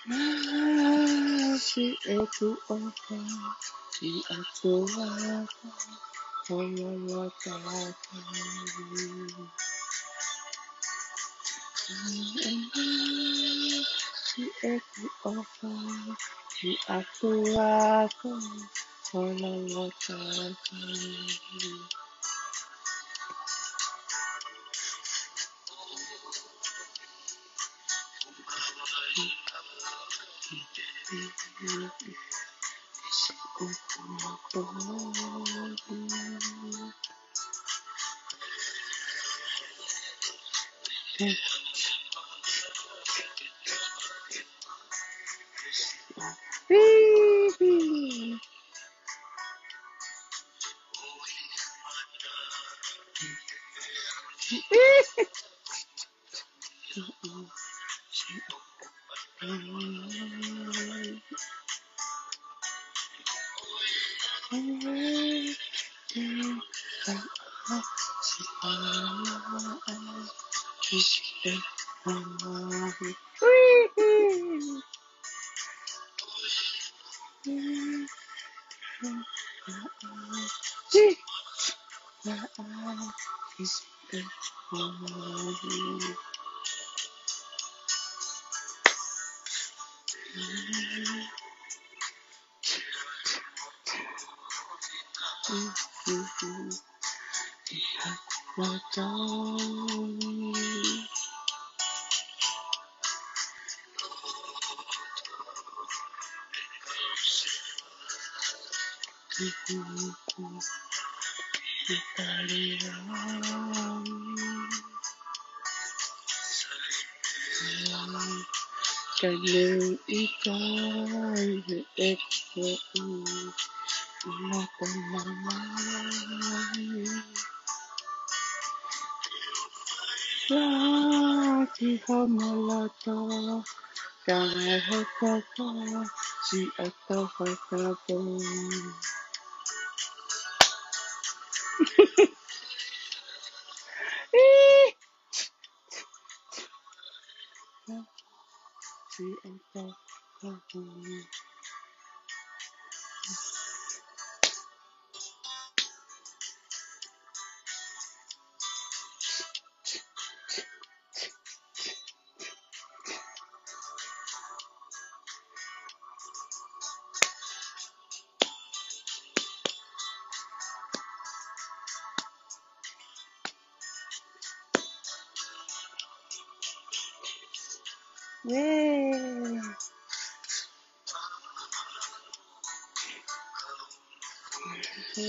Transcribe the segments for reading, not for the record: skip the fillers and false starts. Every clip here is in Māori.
Si itu apa? Si aku apa? Mengatakan si itu apa? Si aku apa? Mengatakan Kalau ikan ekor Lagi hamalata kahekata si atau hakata si atau hakata. Yay!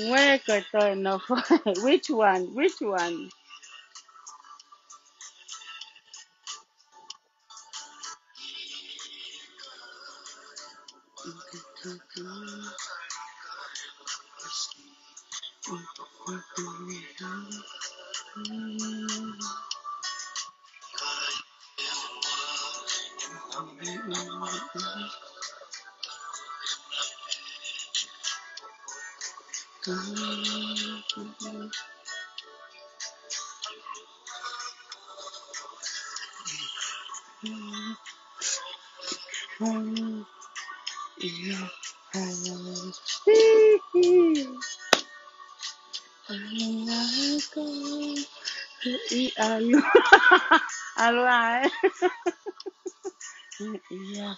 Where could I know? Which one? Which one? Alu, alu ay. Iya,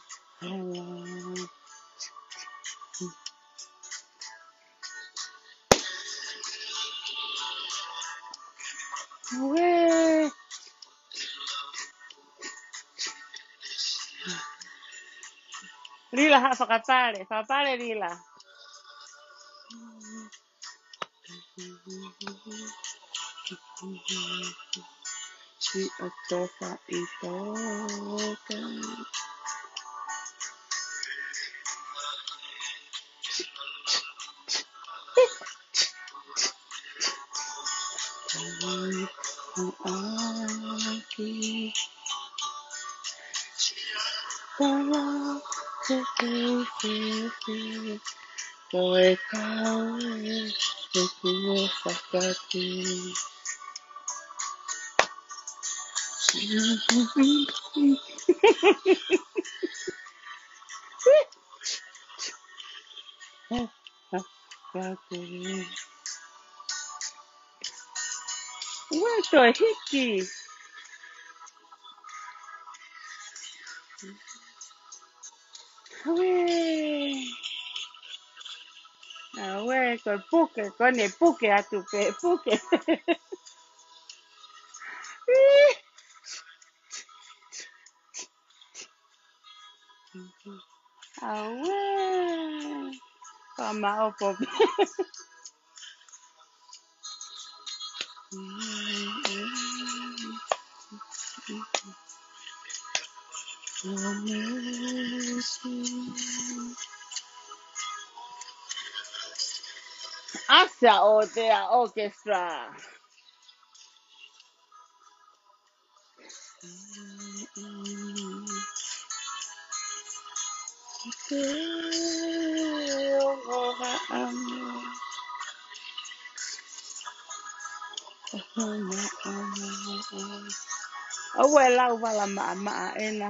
alu. Weh. Lila, fa pare Lila. Si atoka itoka. Aki. Kala. Kekeke. Koe kawe. Kekuo fakati. Weto hiki. We. We con el puke a tu pe, puke. We. Pama opo. Asa o the orchestra. Well, wala ma ena.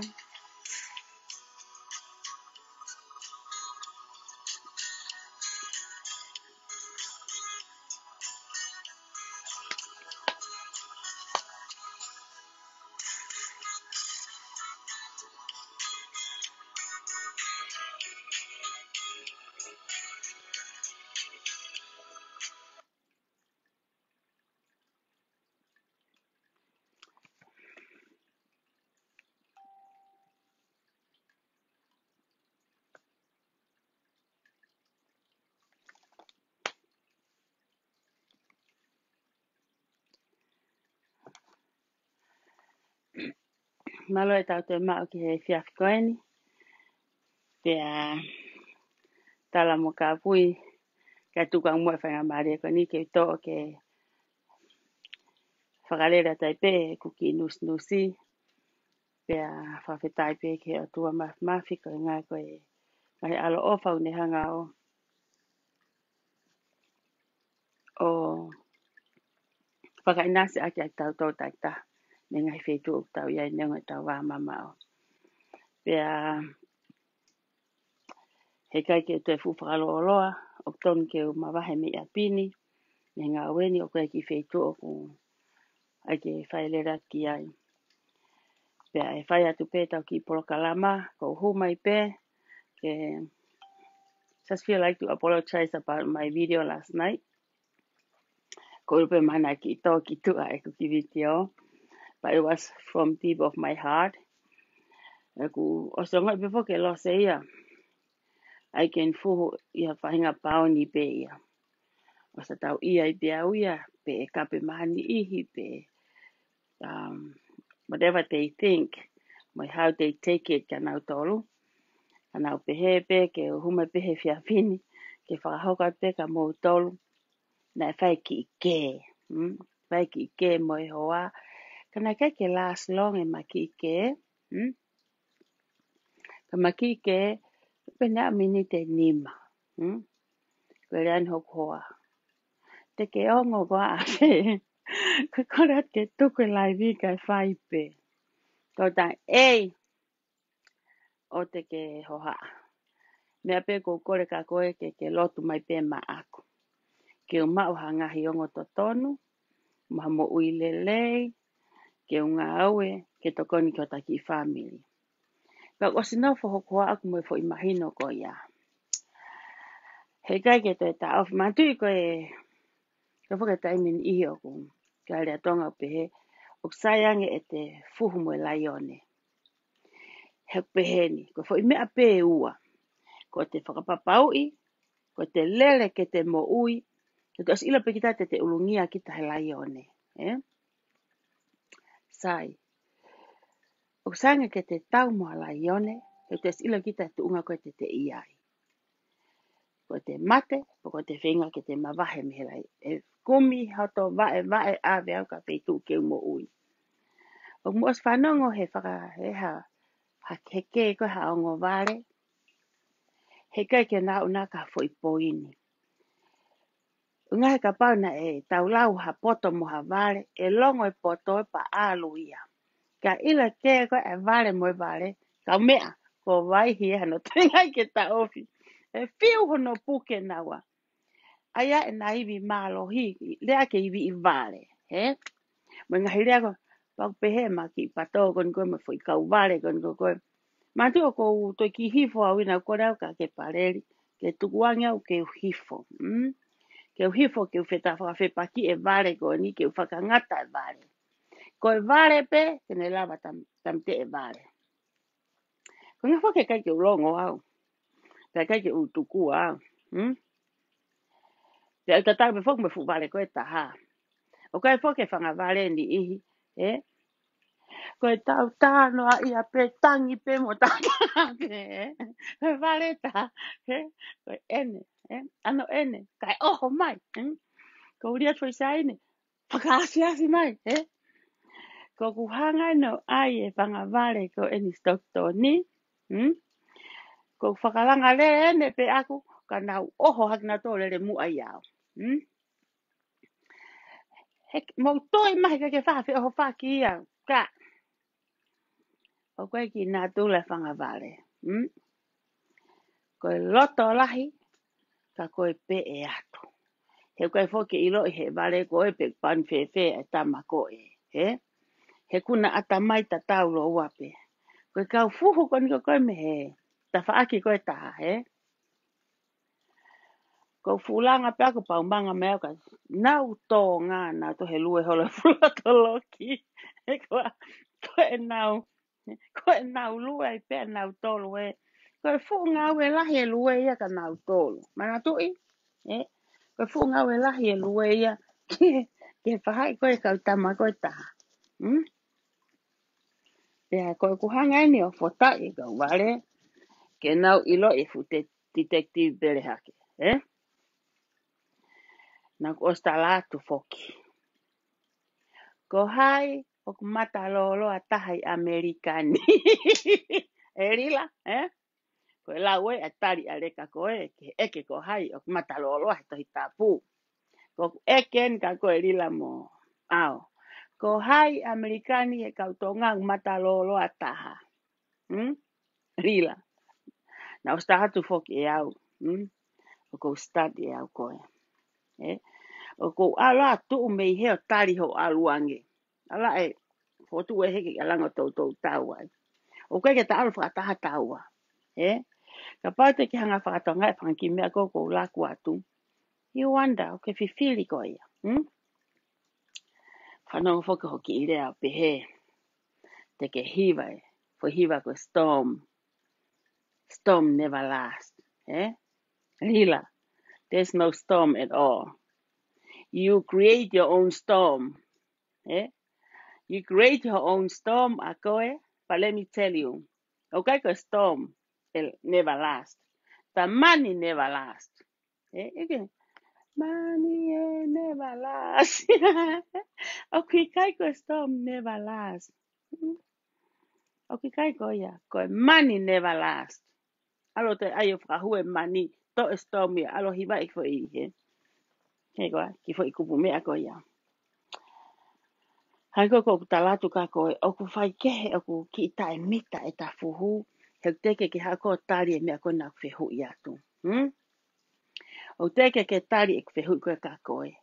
Malo e tau te mao ki he fiafikoeni. Pea tala mo ka pui. Ka tukang mua whanga maria ko ni ke to ke whakalera tai pe kuki nusi. Pea whawhetai pe ke o tua mafi ko ngā koe. Ngai alo o whau ne hanga o whakainasi ake ai tau tau tai ta. Me ngai whetu o tau iai nengo tau wā mama o. Pea he kai ke te fu whakalo o loa. O tonu ke o mawahe me a pini. Me ngā weni o koe ki whetu o ku. Ai ke whaelera ki ai. Pea e whai atu pe tau ki Polokalama. Ko humai pe. Ke just feel like to apologize about my video last night. Ko upe mana ki to ki tua e ku ki video. But it was from deep of my heart. E ku o songa before ke lo se ia. Ai ken fuhu ia whahinga pao ni pe ia. O sa tau ia I pe au ia. Pe e kape mahani ihi pe. Whatever they think. Mai how they take it ka nau tolu. Ka nau pehe pe ke hume pehe whiawhini. Ke whakahoka pe ka mou tolu. Na e whai ki ke. Whai ki ke moi hoa. Kana kai ke last long e maki ke. Ka maki ke. Pena minute nima. Ko rean hok hoa. Te ke ongo wa afe. Ko korat ke tuku lai vika e whai pe. Ko tang ei. O te ke hoha. Mea pe ko kore ka koe ke lotu mai pe ma ako. Ke o mau hangahi ongo to tonu. Maha mo ui lelei. Ke o ngā aue. Ke tokoni ko taki family. Ka o sinofo hokoa aku mo fo imahino ko ia. He kai ke te ta of matui ko e. Ka whaka taimin ihi o ku. Ka rea tonga o pehe. O sayange e te fuhu mo laione. He peheni. Ko fo imea pe ua. Ko te whakapapaui. Ko te lele ke te mo ui. Ko te os ila pe kita te ulungia kita he laione. Sai. O sanga ke te tau mo laione. Ko te os ila kita te unga ko te iai. Ko te mate. Ko te whenga ke te mawahe mihelai. E kumi hato vae ave au ka peitu ke mo ui. O mo os whanongo he whaka he ha he ke ko ha ongo vare. He kai ke nā una ka fo poini. Unga he ka pau na e taulau ha poto mo ha vare. E longo e poto e pa alu ia. Ka ila ke ko e vare mo e vare. Ka mea ko vai hi hano tenga ke ta ofi. E fiu hono puke nawa. Aya e na iwi malo hi, lea ke iwi i vale, he? Mga hirea ko, pag pehe ma ki pato kon koe ma fwoi kau vale kon koe. Ma tu ko to ki hifo a wina ko rau ka ke pareri, ke tukuangia o ke hifo. Ke hifo ke feta whakawhepaki e vale ko ni ke whakangata e vale. Ko e vale pe, tene lava tam te e vale. Ko nga whake kai ke ulongo au. Kai ke utuku au. Te au tatau me whok me fu vale ko e taha. O kai whake whanga vale ni ihi, ko e tau tāno a ia pe tangi pe mo tāna pe, ko e vale ta, ko e ene, ano ene, kai oho mai, ko uria tui sa ene, whakaasiasi mai, ko kuhanga no ai e whanga vale ko eni stoktoni, ko whakalanga le ene pe aku, ka nau oho hakna tō le mua iau, Mau toi mahi ka ke whawhi oho whaki iau, ka, o koe ki nā tūle whanga vale, ko e loto lahi, ka koe pe e atu. He koe whoke i loi he vale koe pe pan whewhe e tama koe, he kuna ata mai ta taulo uape. Koe kau fuhu koni ko koe me he, ta whaaki koe taha, Ko fulanga pe ako paumanga mea ka nau tō ngā nau to he lue holo fula to loki. He koe nau lue ai pe nau tōlu e. Koe fu ngā ue lahi e lue ia ka nau tōlu. Mana tui? Koe fu ngā ue lahi e lue ia ke whahai koe kau tama koe taha. Pea koe kuhanga ini o fotai kau wale. Ke nau ilo e fu te detective bere hake. Nau osta latu foki. Ko hai o mata lolo a tahai Amerikani. E rila, Ko e laue a tari a reka koe, ke eke ko hai o mata lolo a tohi tapu. Ko eken ka koe rila mo. Ao. Ko hai Amerikani e kautonga mata lolo a taha. Rila. Na osta hatu foki e au. O ko study e au koe. O ko ala tu mei heo tari ho aluange. Ala e fotu e heke alanga tau tau ai. O koe ke ta alu whakataha taua. Ka paute ki hanga whakatonga e whanki mea koko laku atu. You wonder, o ke whiwhiri koe ia. Whanonga whoka hoki i rea pehe. Te ke hiva e. For hiva ko storm. Storm never lasts. Lila. There's no storm at all. You create your own storm. You create your own storm, akoe. But let me tell you, okay, a storm will never last. The money never lasts. Again, money never lasts. Okay, a storm never lasts. Okay, ya. Money never lasts. Alo te ayo whakahue money. To a storm ya. Alo hiva ik fo i. Hei koa, ki fo i kupu mea koe ya. Hai ko talatu ka koe, oku whai kehe, oku ki tae mita e ta fuhu, he teke ke hako tari e mea koe na whehu i atu. O teke ke tari e whehu koe ka koe.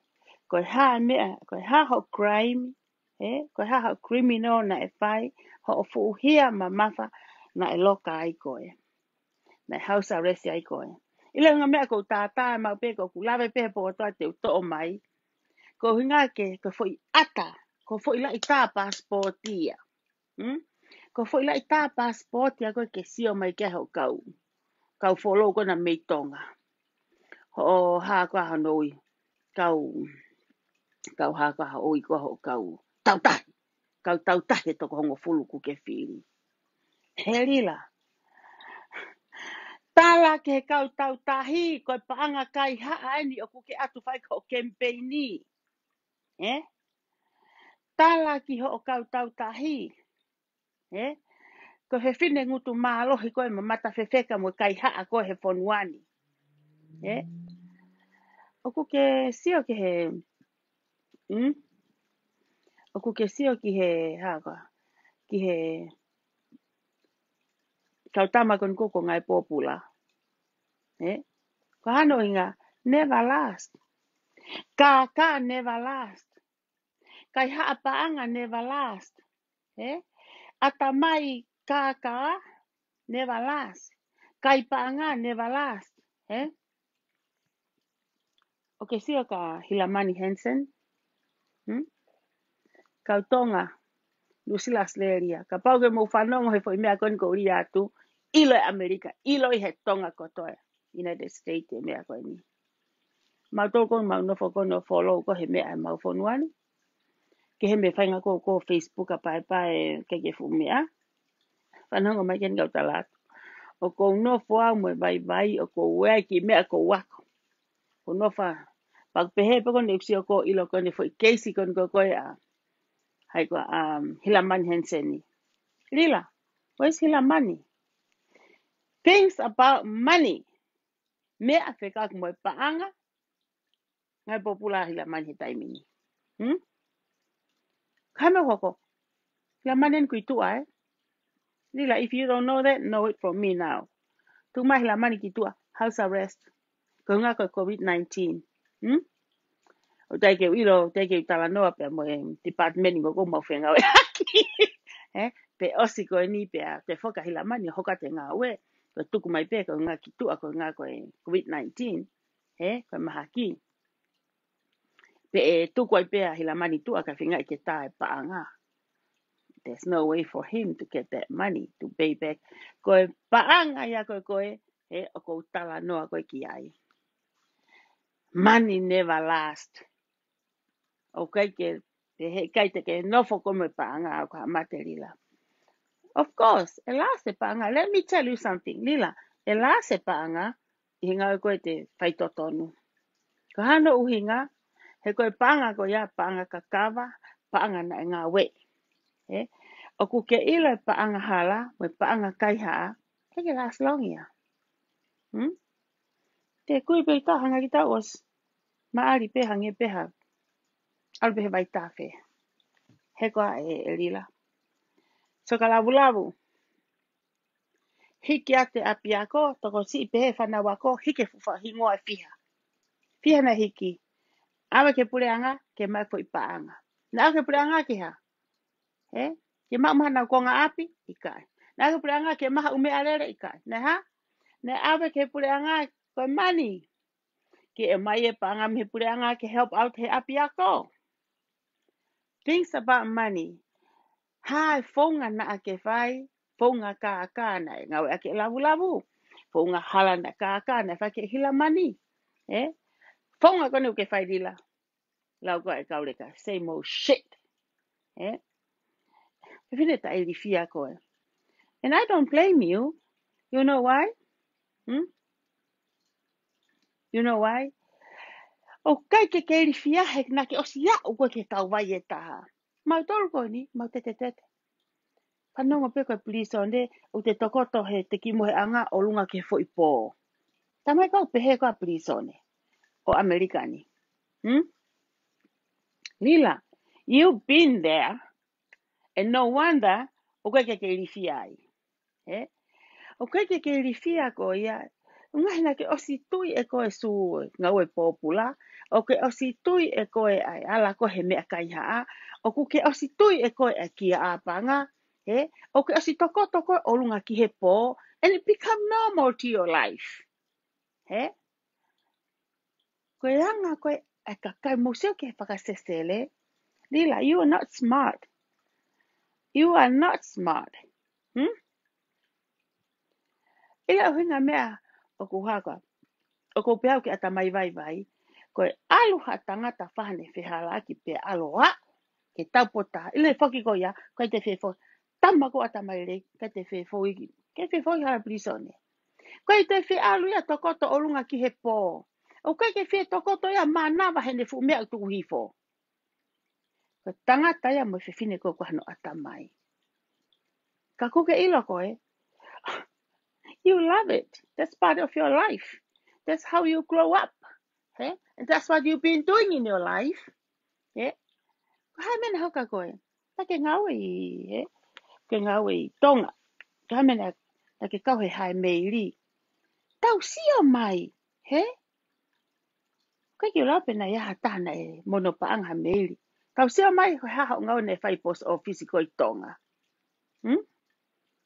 Koe ha mea, koe ha ho crime, koe ha ho criminal na e whai, ho o fuhia ma mafa na e loka ai koe. Na e house arrest ai koe. Ile nga mea ko tātāe mau pe ko kulawe pe po toa te uto mai. Ko hinga ke ko foi ata. Ko foi la ita passportia. Ko foi la ita passportia ko ke sio mai ke ho kau. Kau follow ko na meitonga. Ho ha ko ha noi. Kau ha ko ha oi ko ho kau. Tauta. Kau tauta he to ko hongo fulu ku ke fili. Helila. Tala ke kau tautahi ko paanga kai ha ani o ku ke atu fai ko campaigni. Tala ki ho kau tautahi. Ko he whine ngutu mālohi koe ma mata whewheka mo kai haa koe he whonuani. Oku ke sio ki he... Oku ke sio ki he... Haka. Ki he... Kau tama kon koko ngai popula. Ko hano inga, never last. Ka never last. Kai haapaanga never last. Atamai ka never last. Kai paanga never last. Okay, sio ka Hilamani Hansen. Kau tonga. Lusilas leria. Ka pauke mo whanongo he fo mea kon ko uri atu. Ilo e Amerika. Ilo i he tonga kotoa. United States e mea koe ni. Mau toko mau nofo kono follow ko he mea mau fonuani. Ke he me whainga ko Facebook a pae ke fu mea. Whanongo mai ken kau talatu. O ko nofo au mo vai o ko wea ki mea ko wako. Ko nofa. Pak pehe pe kon neksio ko ilo kone fo keisi kon ko koe a. Hai ko Hilamani Hansen ni. Lila, where's Hilamani? Things about money. Me afeka ko mo paanga. Ngai popular Hilamani taimi ni. Kame hoko. Hilamani ku itua Lila, if you don't know that, know it from me now. Tuma Hilamani ki tua house arrest. Ko nga ko COVID-19. O take talanoa pe mo department ko mo fenga we. Pe osi ko ni pe te foka Hilamani hoka te nga we. Ko tuku mai pe ko nga ki tua ko nga ko COVID-19. Ko mahaki. Pe tuku ai pe Hilamani tua ka finga ke tae paanga. There's no way for him to get that money to pay back. Ko paanga ya ko o ko talanoa ko ki ai. Money never last. Okay, ke kai te ke no fo come paanga ko materila. Of course, elase paanga. Let me tell you something, Lila. Elase paanga hinga ko te fai totonu. Ko hano uhinga he ko paanga ko ya paanga kakava, paanga na nga we. O ku ke ila paanga hala, we paanga kaiha, he ke last long ya. Te kui pe ta hanga kita os maari pe hange pe ha. Albe he vai tafe. He ko Lila. So ka lavu. Hiki ate apiako, toko si pehe whanawako, hike fufa hingoa fiha. Fiha na hiki. Awa ke pureanga, ke mai fo ipaanga. Na awa ke pureanga ke ha. Ke maa mahana konga api, ikai. Na awa ke pureanga ke maha ume alere, ikai. Na ha? Na awa ke pureanga ko money. Ke mai e paanga me pureanga ke help out he apiako. Things about money. Hai fonga na ake fai, fonga ka na ngawe ake lavu. Fonga hala na ka na fa ke Hilamani. Fonga kone ke fai dila. Lau ko e kaureka, same old shit. Fine ta ili fia koe. And I don't blame you. You know why? You know why? O kai ke ili fia hek na ke osia o koe ke tau vai e taha. Mau tolu koe ni, mau tete. Panonga pe koe please onde, o te tokoto he te kimo he anga o lunga ke fo ipo. Tamai kau pehe koe please one. O Amerikani. Lila, you've been there. And no wonder, o koe ke ili fia ai. O koe ke ili fia koe ia, ngahina ke osi tui e koe su ngau e popula, o ke osi tui e koe ai ala koe he mea kai haa, o ku ke osi tui e koe e kia apanga, o ke osi toko o lunga ki he po, and it become normal to your life. Koe anga koe e kakai museo ke whakasesele, Lila, you are not smart. You are not smart. Ila uhinga mea o ku haka. O ko pēau ke ata mai vai, koe aluha tangata whahane whihala ki pe aloha, ke taupota, ile whaki ko ia, koe te whewho, tama ko ata mai rei, ke te whewho iki, ke whewho i hara brisone. Koe te whe alu ia tokoto olunga ki he pō, o koe ke whe tokoto ia manawa hene fu mea tuku hifo. Koe tangata ia mo whewhine ko hano ata mai. Ka kuke ilo koe, you love it, that's part of your life. That's how you grow up. And that's what you've been doing in your life. Hai mena hoka koe. Ta ke ngawe i tonga. Ka mena ta ke kau he hai meili. Tau sia mai, he? Kai ke lape na ia hatana e mono paanga meili. Tau sia mai ko haha ngau ne fai post office ko i tonga.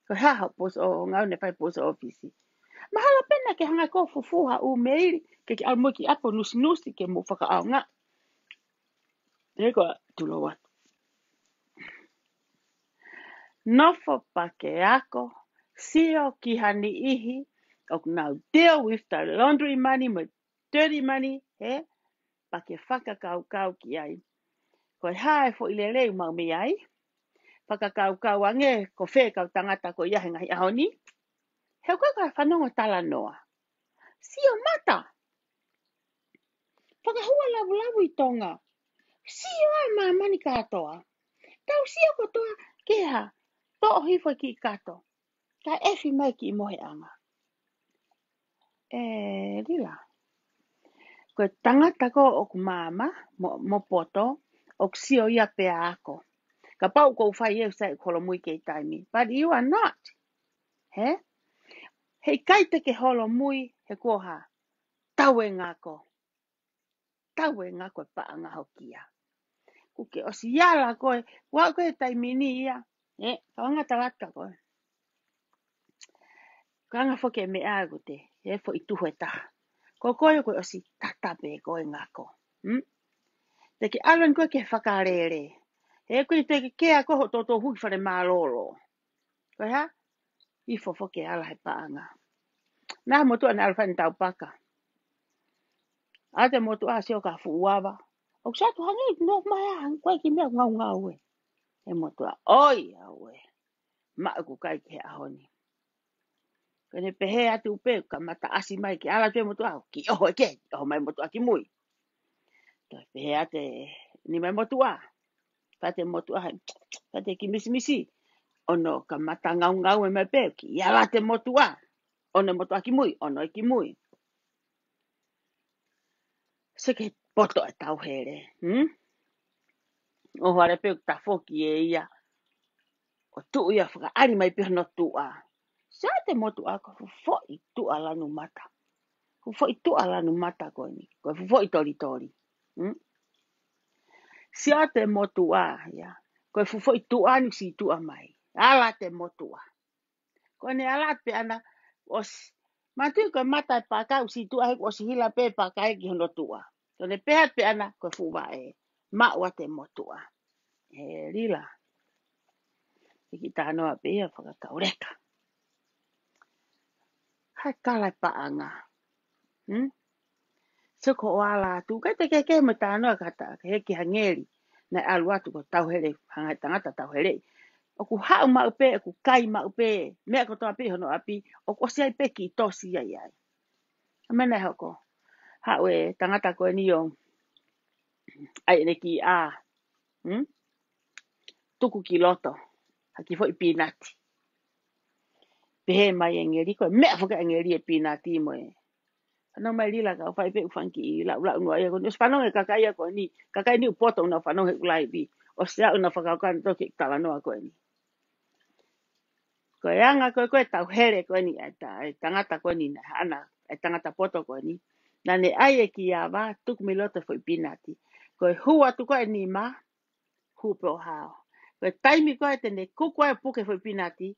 Ko haha post o ngau ne fai post office. Mahala pena ke hanga ko fufuha u meili ke almoki apo nusi ke mo whaka au ngā. Eko tulo wat. Nofo pake ako, sio ki hani ihi, ok now deal with the laundry money, my dirty money, he? Pake whakakau ki ai. Ko hae fo i leleu mau mi ai. Whakakau ange ko whekau tangata ko iahe ngahi ahoni. Heo kaka whanongo tala noa. Sio mata. Whakahua lavu I tonga. Sio ai mamani katoa. Tau sio ko toa keha. To'o hifo ki kato. Ka efi mai ki mohe anga. Lila. Ko tangata ko ok mama mo poto. Ok sio ia pea ako. Ka pau ko whai e sai kolo mui ke taimi. But you are not. He? Hei kai te ke holo mui he koha. Taue ngako. Taue ngako e paanga hokia. Kuke osi yala koe. Wa koe taimi ni ia. Kawanga talaka koe. Kanga foke me agu te. He fo ituho e taha. Ko koe koe osi tatape koe ngako. Te ke alan koe ke whakarere. He koe te ke a koho toto hui whare malolo. Koe ha? Ifo foke ala he paanga. Nā motu ane alwhani tau paka. Ate motu a seo ka fuuawa. O ksatu hangi no mai a koe ki mea ngau e. He motu a oi au e. Maaku kai ke ahoni. Kone pehe atu upe ka mata asi mai ki ala te motu a ki oho ke. Oho mai motu a ki mui. Toi pehe ate ni mai motu a. Pate motu a hai. Pate ki misi. Ono ka mata ngau e mai pe ki. Iala te motu a. Ono motu a ki mui. Ono e ki mui. Seke poto e tau here. O hare pe ta foki e ia. O tu ia whaka ari mai pia no tu a. Sa te motu a ko fo I tu a lanu mata. Fo I tu a lanu mata ko ni. Ko fo I tori. Sia te motu a ya. Ko fo I tu a ni si tu a mai. Ala te motu a. Ko ne ala pe ana os matu ko mata pa ka si tu a o si hila pe pa ka ki no tu a. Ko ne pe ana ko fu wa e. Ma wa te motu a. Lila. Iki tānoa pia whakakaureka. Hai kala paanga. Soko o ala tu. Kai te keke mo tānoa kata. Heki hangeri. Nai alu atu ko tauhere. Hangai tangata tauhere. Oku hau mau pe. Oku kai mau pe. Mea ko toa pi hono api. Oku osi ai pe ki tosi ai ai. Amena hoko. Hau e tangata ko ni o. Ai ne ki a. Tuku ki loto. Haki fo I pinati. Pehe mai engeri ko mea foka engeri e pinati mo e. No mai lila ka fai pe ufanki la no ia ko nos pano e kakai ko ni kakai ni poto na pano he ulai bi o sia una faka kan to ki tala no ko ni ko yanga ko tau here ko ni ata tangata ko ni ana tangata poto ko ni na ne ai ki ya va tu mi loto foi pinati ko hua tu ko ni ma hu pro ha ko taimi ko te ne ku ko pu ke foi pinati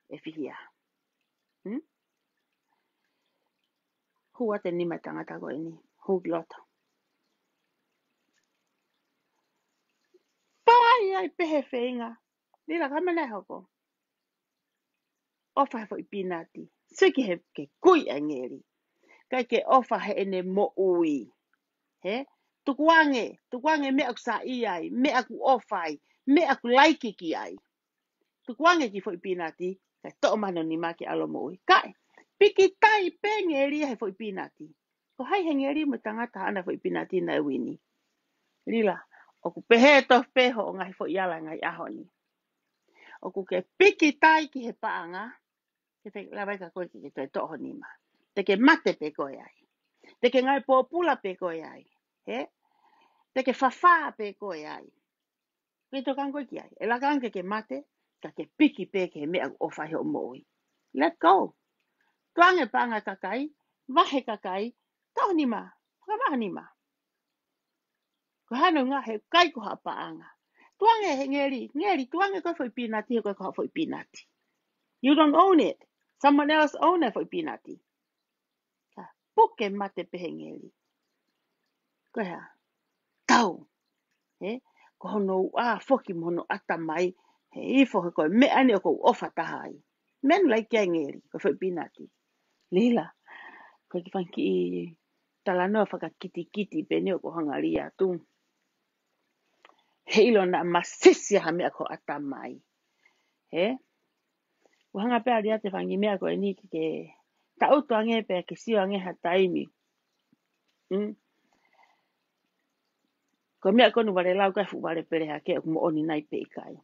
e fihia hua te ni ma tangata ko ni hu loto ai pehe whenga. Nira kamene hoko. Ofa fo I pinati. Siki he ke kui angeri. Kai ke ofa he ene mo ui. He? Tukuange me aku sa iai. Me aku ofai. Me aku laiki ki ai. Tukuange ki fo I pinati. Kai to mano ni maki alo mo ui. Kai. Piki tai pengeri he fo I pinati. Ko hai hengeri mo tangata ana fo I pinati na wini. Lila. Oku pehe to peho o ngai fo iala ngai ahoni. Oku ke piki tai ki he paanga. Ke te lawa ka koe ki te toho ni ma. Te ke mate pe koe ai. Te ke ngai pōpula pe koe ai. He? Te ke whawha pe koe ai. Ke to kanko ki ai. E la kanke ke mate. Ka ke piki pe ke mea o whai o moi. Let go. Tuange paanga kakai, wahe kakai, tau nima, whakamaha nima. Ko hano ngā he kai ko hapaanga. Tuange he ngeri, tuange ko whai pinati, ko whai pinati. You don't own it. Someone else own it whai pinati. Puke mate pehe ngeri. Ko hea, tau. Ko hono whoki mono ata mai, he ifo he koe mea ni o ko ofa tahai. Men lai kia ngeri, ko whai pinati. Lila, ko ki whanki i talanoa whakakiti pene o ko hangaria tu. Heilo na masisi ha mea ko ata mai. He? Wahanga pēr ia te whangi mea ko e ni ke tautu ange pēr ke sio ange ha taimi. Ko mea konu wale lau kai fu wale pere ha ke o mo oni nai pe kai.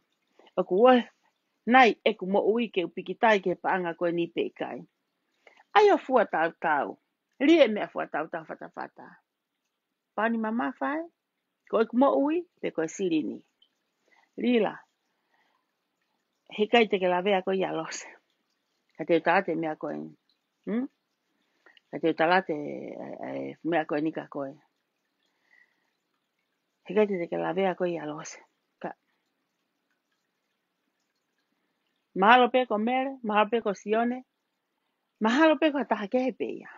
O ku wo nai e ku mo ui ke upikitai ke paanga ko e ni pe kai. Ai o fua tau. Rie mea fua tau fata. Pani mama fai? Ko e ku mo ui pe ko e sirini. Lila. He kai te ke la vea ko ia lose. Ka te utate mea ko e. Ka te utalate mea ko e nika ko e. He kai te ke la vea ko ia lose. Mahalo pe ko mere, mahalo pe ko sione, mahalo pe ko taha kehe pe ia.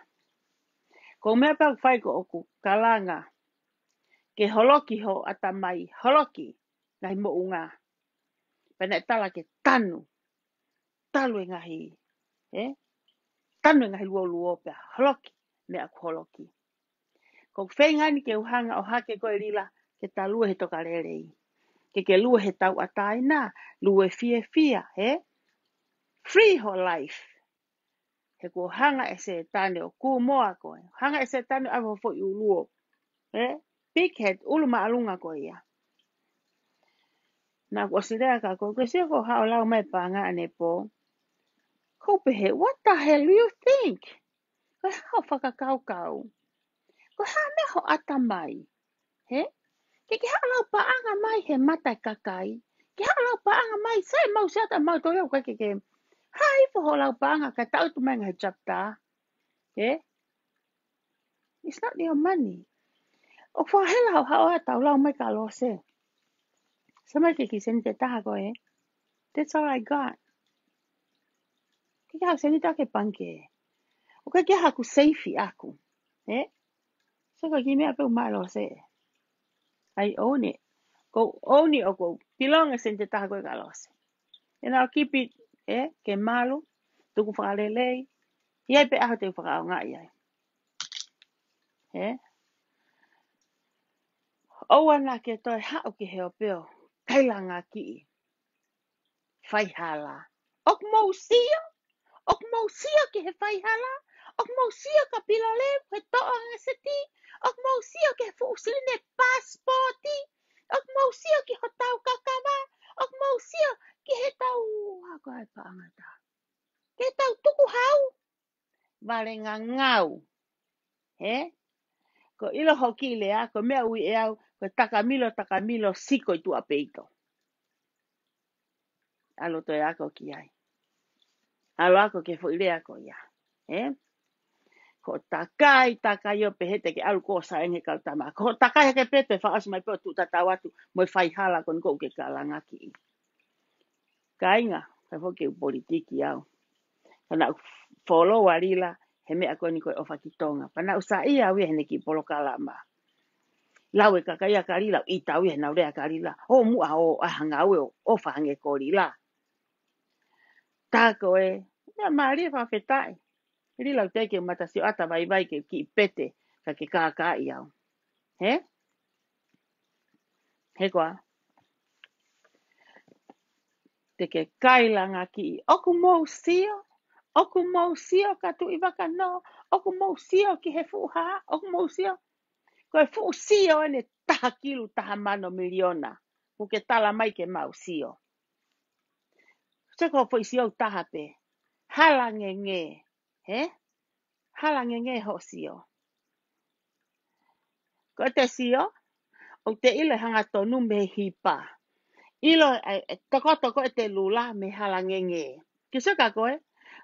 Ko mea pe whai ko oku kalanga, ke holoki ho ata mai, holoki, ngai mo unga. Pena tala ke tanu e ngahi, tanu e ngahi luo pe, holoki, mea ku holoki. Ko whaingani ke uhanga o hake ko e lila, ke ta lue he toka rerei. Ke lue he tau atai na, lue fia, Free ho life. He ko hanga e se tane o ku moa koe. Hanga e se tane avo fo i uluo. Big head, uluma alunga koe ia. Nā ko sirea ka koe, se ko hao lau mai panga ane po. Kopehe, what the hell do you think? Ko hao whakakau. Ko hao me ho ata mai. Ke hao lau paanga mai he mata kakai. Ke hao lau paanga mai, sai mau siata mau toia koe ke. Hai fo ho lau paanga ka tau tu menga he chapta. It's not your money. O whahela hao tau lau mai ka lo se. Sama ke kisen te taha koe. That's all I got. Ke hao seni take panke. O ke haku seifi aku. So ka ki mea peu mai lo se. I own it. Go own it o go pilonga sen te taha koe ka lo se. And I'll keep it, ke malu. Tuku whakalelei. Iai pe aho te whakao ngā iai. Oua nā ke toi hao ki heo peo. Kailanga ki i. Whaihala. Ok mau sia. Ok mau sia ki he whaihala. Ok mau sia ka pila le. He toa ngaseti. Ok mau sia ki he fuusiline passporti. Ok mau sia ki ho tau kakawa. Ok mau sia ki he tau. Hako ai paangata. Ke tau tuku hau. Vale ngā ngau. Ko ilo hoki lea. Ko mea ui e au. Ko takamilo siko i tua peito. Alo toi ako ki ai. Alo ako ke fo ile ako ia. Ko takai o pehete ke alu ko sa enge kau tama. Ko takai ke pepe fa as mai pe tu tatawatu mo fai hala kon ko ke kalanga ki. Kainga, ka fo ke politiki au. Kana follow alila he me ako ni ko ofa kitonga. Pana usa ia wi he ki polo kalama. Lawe kakai kalila ita wi na ure kalila. O mu a o hanga o ofa hange ko lila. Tako na mari fa fetai. Iri lau teke matasio ata vai ke ki pete ka ke kaka iau. He koa. Te ke kailanga ki. Oku mau sio ka tu iwaka no. Oku mau sio ki he fuha. Oku mau sio. Ko he fu sio ene taha kilu taha mano miliona. Ku ke tala mai ke mau sio. Se ko fo sio taha pe. Halangenge. Halangenge ho sio. Ko te sio. O te ile hanga tonu me hipa. Ilo toko e te lula me halangenge. Ki soka koe,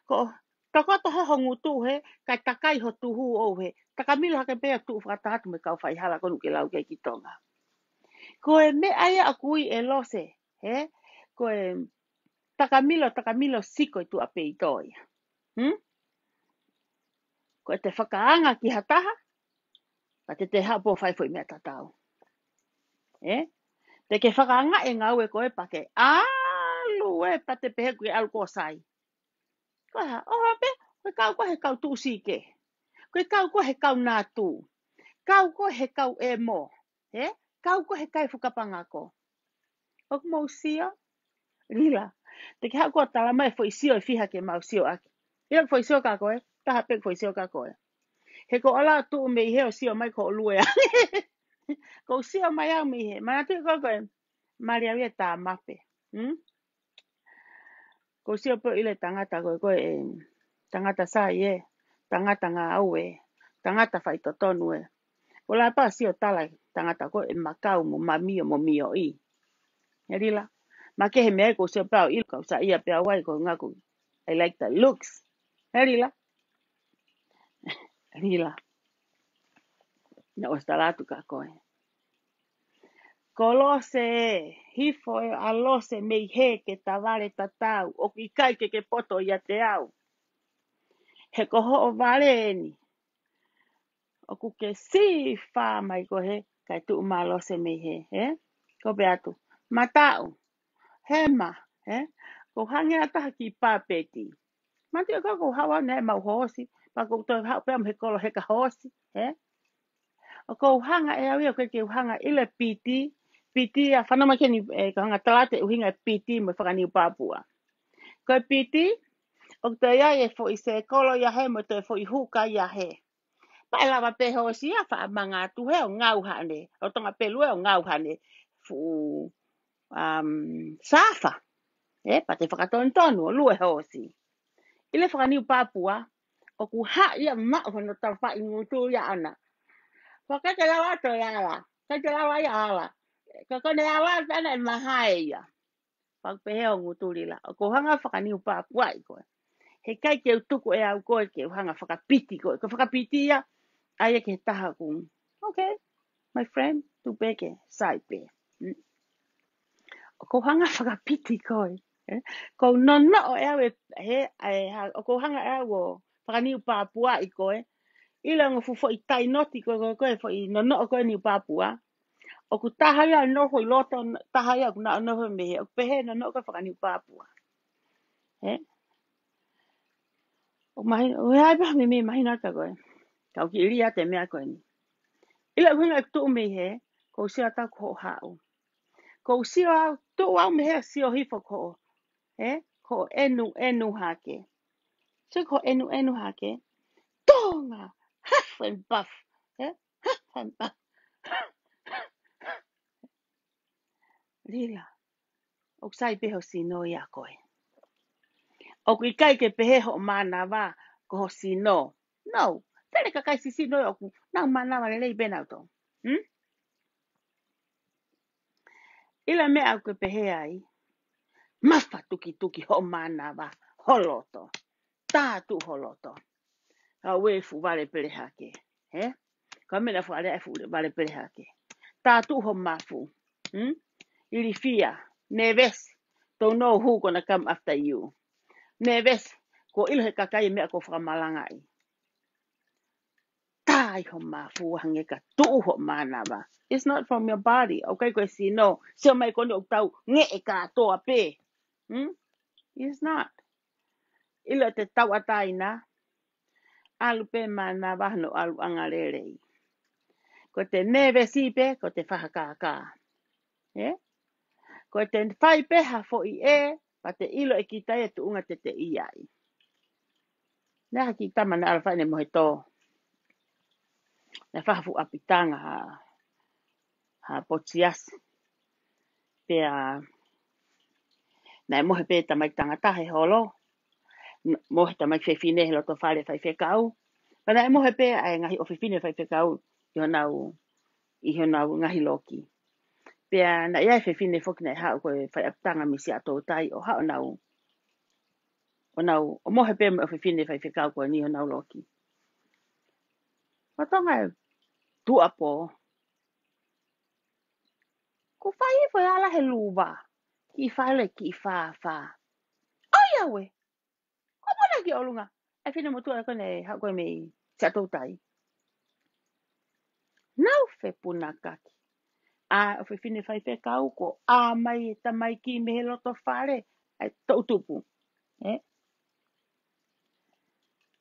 Ko takato he hongu tu he kai takai ho tu hu o he. Takamilo hake pea tu whakatahatu me kau whaihala konu ke lau kei ki tonga. Ko e me aia a kui e lose. He? Ko e takamilo siko i tu ape i toia. Ko e te whakaanga ki hataha. Pa te hapo whai fwoi mea tatau. Te ke whakaanga e ngau e koe pake. Alu e pa te peheku e alu ko sai. Ko ha, pe, koe he kau tu sike. Koe kau he kau nā tū. Kau he kau e mo. Kau he kai whukapangako. Ok mau sia. Rila. Te ke hako tala mai fwoi sio e fiha ke mau sio aki. Ila fwoi sio ka koe. Taha pek fwoi sio ka koe. He ko ala tu me i heo sio mai ko lue a. Ko sio mai au mi he. Mana tu ko koe. Maria wia tā mape. Ko sio po ile tangata koe tangata sa ye. Tangata ngā au e. Tangata whai totonu e. O la pa sio tala tangata koe e makau mo mamio mo mio i. Rila. Ma ke he mea ko sio pao il kau sa ia pia wai ko ngaku. I like the looks. Rila. Rila. Na o stalatu ka koe. Ko lose hifo e a lose mei he ke tawale tatau. O ki kai ke poto ia te au. He ko ho o vale eni. O ku ke si wha mai ko he. Kai tu ma lose mei he. Ko beatu. Matau. Hema. Ko hange ataha ki pāpeti. Mati o ko hawa ne mau hosi. Pa ko toi hau pēm he kolo he ka hosi. O ko hanga e awi o ke hanga ile piti. Piti a whanama ke ni ka hanga talate uhinga piti mo whakani upapua. Ko piti. O te ia e fo i se kolo ia he mo te fo i huka ia he. Pa e lawa pe hosi a wha manga tu he o ngau hane. O tonga pelu e o ngau hane. Fu safa. Pa te whakatonu o lue hosi. Ile whakani upapua. O ku ha ia mao no tau wha ingutu ia ana. Whakate lawa ato ia ala. Kate lawa ia ala. Kakone ala tana e mahai ia. Whakpehe o ngutulila. O ko hanga whakani upapua i koe. He kai ke utuku e au koe ke hanga whakapiti koe. Ko whakapiti ia. Aia ke taha kung. Okay. My friend. Tu peke. Sai pe. O ko hanga whakapiti koe. Ko nono o e au o ko hanga e au o whakani upapua i koe. Ila ngo fufo i tai noti koe fo i nono o koe ni upapua. O ku taha ia no ho i loto taha ia ku na no ho mehe. O pehe nono koe whakani upapua. O mahi, o hai pa me mahi naka koe. Kau ki iria te mea koe ni. Ila huinga tu me he, ko sia ta ko hao. Ko sia tu au me he sio hifo ko. Ko enu hake. So ko enu hake. Tonga. Huff and buff. Huff and buff. Lila. O sai peho si no ia koe. O kui kai ke pehe ho mana wa ko ho si no. No. Tele ka kai si no o ku. Nau mana wa lei benauto. Ila mea au ke pehe ai. Mafa tuki ho mana wa holoto. Tātu holoto. Ka wefu vale pere hake. Ka mena fu ale fu vale pere hake. Tātu ho mafu. Ili fia. Neves. Don't know who gonna come after you. Neves. Ko ilhe kakai mea ko whakamalangai. Tai ho mafu hange ka tu ho mana wa. It's not from your body. Okay, ko si no. Sio mai ko ni o tau nge e ka toa pe. It's not. Ilo te tau ataina. Alu pe mana wahano alu angarerei. Ko te neve sipe, ko te whakakaka. Ko te whai peha fo i pa te ilo e ki tai tu unga te iai. Nea ki tamana ala whaine mohe tō. Nea whahafu apitanga ha potias. Pea, nea mohe pe tamai tangatahe holo. Mohe tamai whewhine he loto whare whai whekau. Pa nea mohe pe ai ngahi o whewhine whai whekau. Iho nau ngahi loki. Pea na ia whewhine whoki nei hao koe whai apitanga misi ato tai o hao nau. O nau, o mohe pe o whiwhine whai whikau koe ni o nau loki. O tonga e tua po. Ko whai e whai ala he luwa. Ki whaile ki wha. Ai awe. Ko mona ki olunga. E whina mo tua kone hau koe mei. Tia tau tai. Nau whe puna kaki. A o whiwhine whai whikau ko. A mai e tamai ki me he loto whare. Ai tau tupu.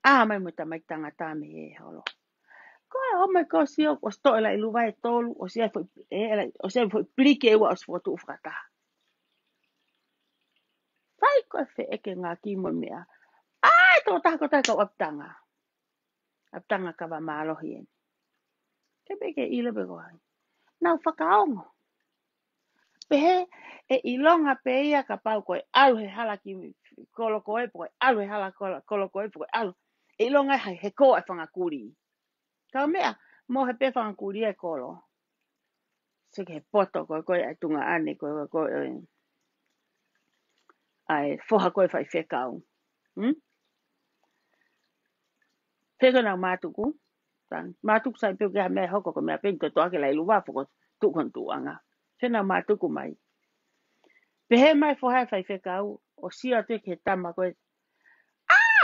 A mai mo tamai tangata me he holo. Ko oh my god sio o sto la iluwa e tolu o sia foi o sia foi plike e wa os foto ufrata. Fai ko fe e ke ngā ki mo mea. Ai to ta ko aptanga. Aptanga ka wa malo hien. Ke be ke ile be goai. Na whakaongo. Pehe e ilonga pe ia ka pau koe alu he hala ki kolo koe po alu he hala kolo koe po alu. E ilonga he ko e whanga kuri. Ka mea mo he pe whanga kuri e kolo. Se ke poto koe ai tunga ane koe ai foha koe whai whekau. Wheka nau mātuku. Mātuku sai peo kia mea hoko ko mea pento toa ke lai luwa whako tukon tuanga. Whena mātuku mai. Pehe mai foha e whai whekau o sia te ke tama koe.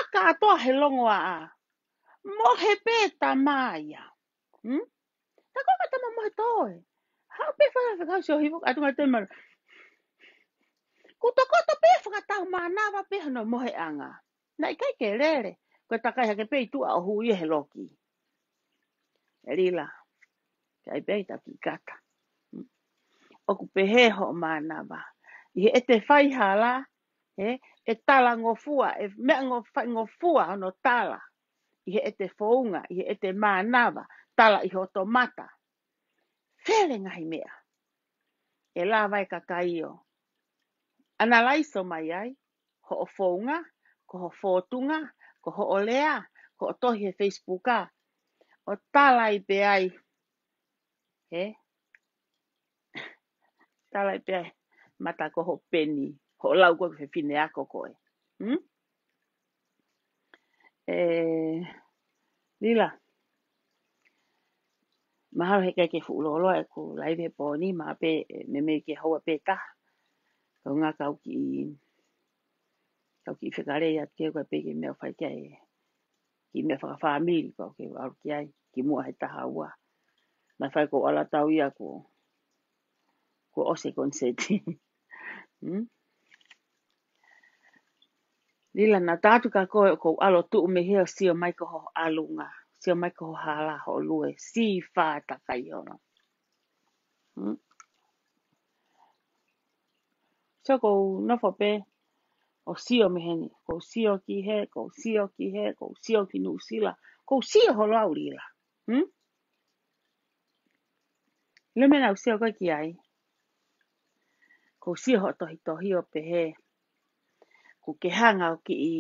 Ka atoa he longo a. Mo he pe tamaia. Ta koe ka tama mo he toe. Hau pe whai whekau si o hivu atunga te mara. Kuta kota pe whakatau mānawa pe hano mo he anga. Nai kai ke rere. Koe takai hake pe i tua o hui he loki. Rila. Kai pe i taki kata. Oku pehe ho mānawa. I he te whai hala. E tala ngofua. E mea ngofua hono tala. I he te whaunga. I he te mānawa. Tala i ho tomata. Where ngahi mea. E la vai kakaio. Ana laiso mai ai. Ho o whaunga. Ko ho whotunga. Ko ho o lea. Ko o tohi he Facebooka. O tala i pe ai. Tala i pe ai. Mata ko ho peni. Ho lau koe ke whine ako koe. Lila. Mahalo he kai ke whuulolo e ko laive pōni. Maha pe me ke haua pe ta. Kau ngā kau ki whekare ia te koe pe ke mea whai kia e. Ki mea whakawhamiri ko ke aru ki ai. Ki mua he taha ua. Na whai ko ala tau ia ko ose konseti. Lila na tātu ka koe ko alo tuu me heo sio mai ko ho alunga. Sio mai ko ho hala ho lue. Si whāta kai hono. So ko nofo pe o sio me heni. Ko sio ki he, ko sio ki he, ko sio ki nusila. Ko sio ho lau lila. Le mena o sio koe ki ai. Ko sio ho tohi o pe he. Ko ke hanga o ki i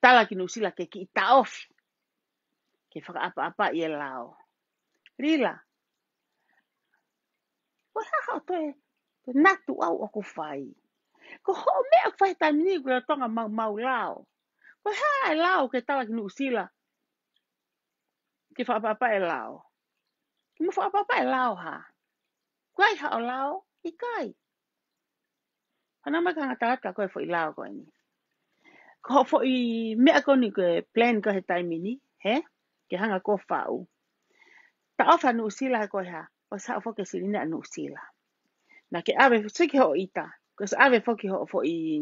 tala ki nusila ke ki i taofi. Ke whakaapa i e lao. Rila. Ko haha o toe. Ko natu au o ko whai. Ko ho mea whai tamini ko e tonga mau lao. Ko haha e lao ke tala ki nusila. Ke whaapapa e lao. Ke mo whaapapa e lao ha. Kuai ha o lao. I kai. Hanama ka ngataka koe fo i lao koe ni. Ko fo i mea koni koe plan ko he taimini. He? Ke hanga ko whau. Ta ofa nusila koe ha. O sa o foke silina nusila. Na ke ave siki ho ita. Ko sa ave foke ho fo i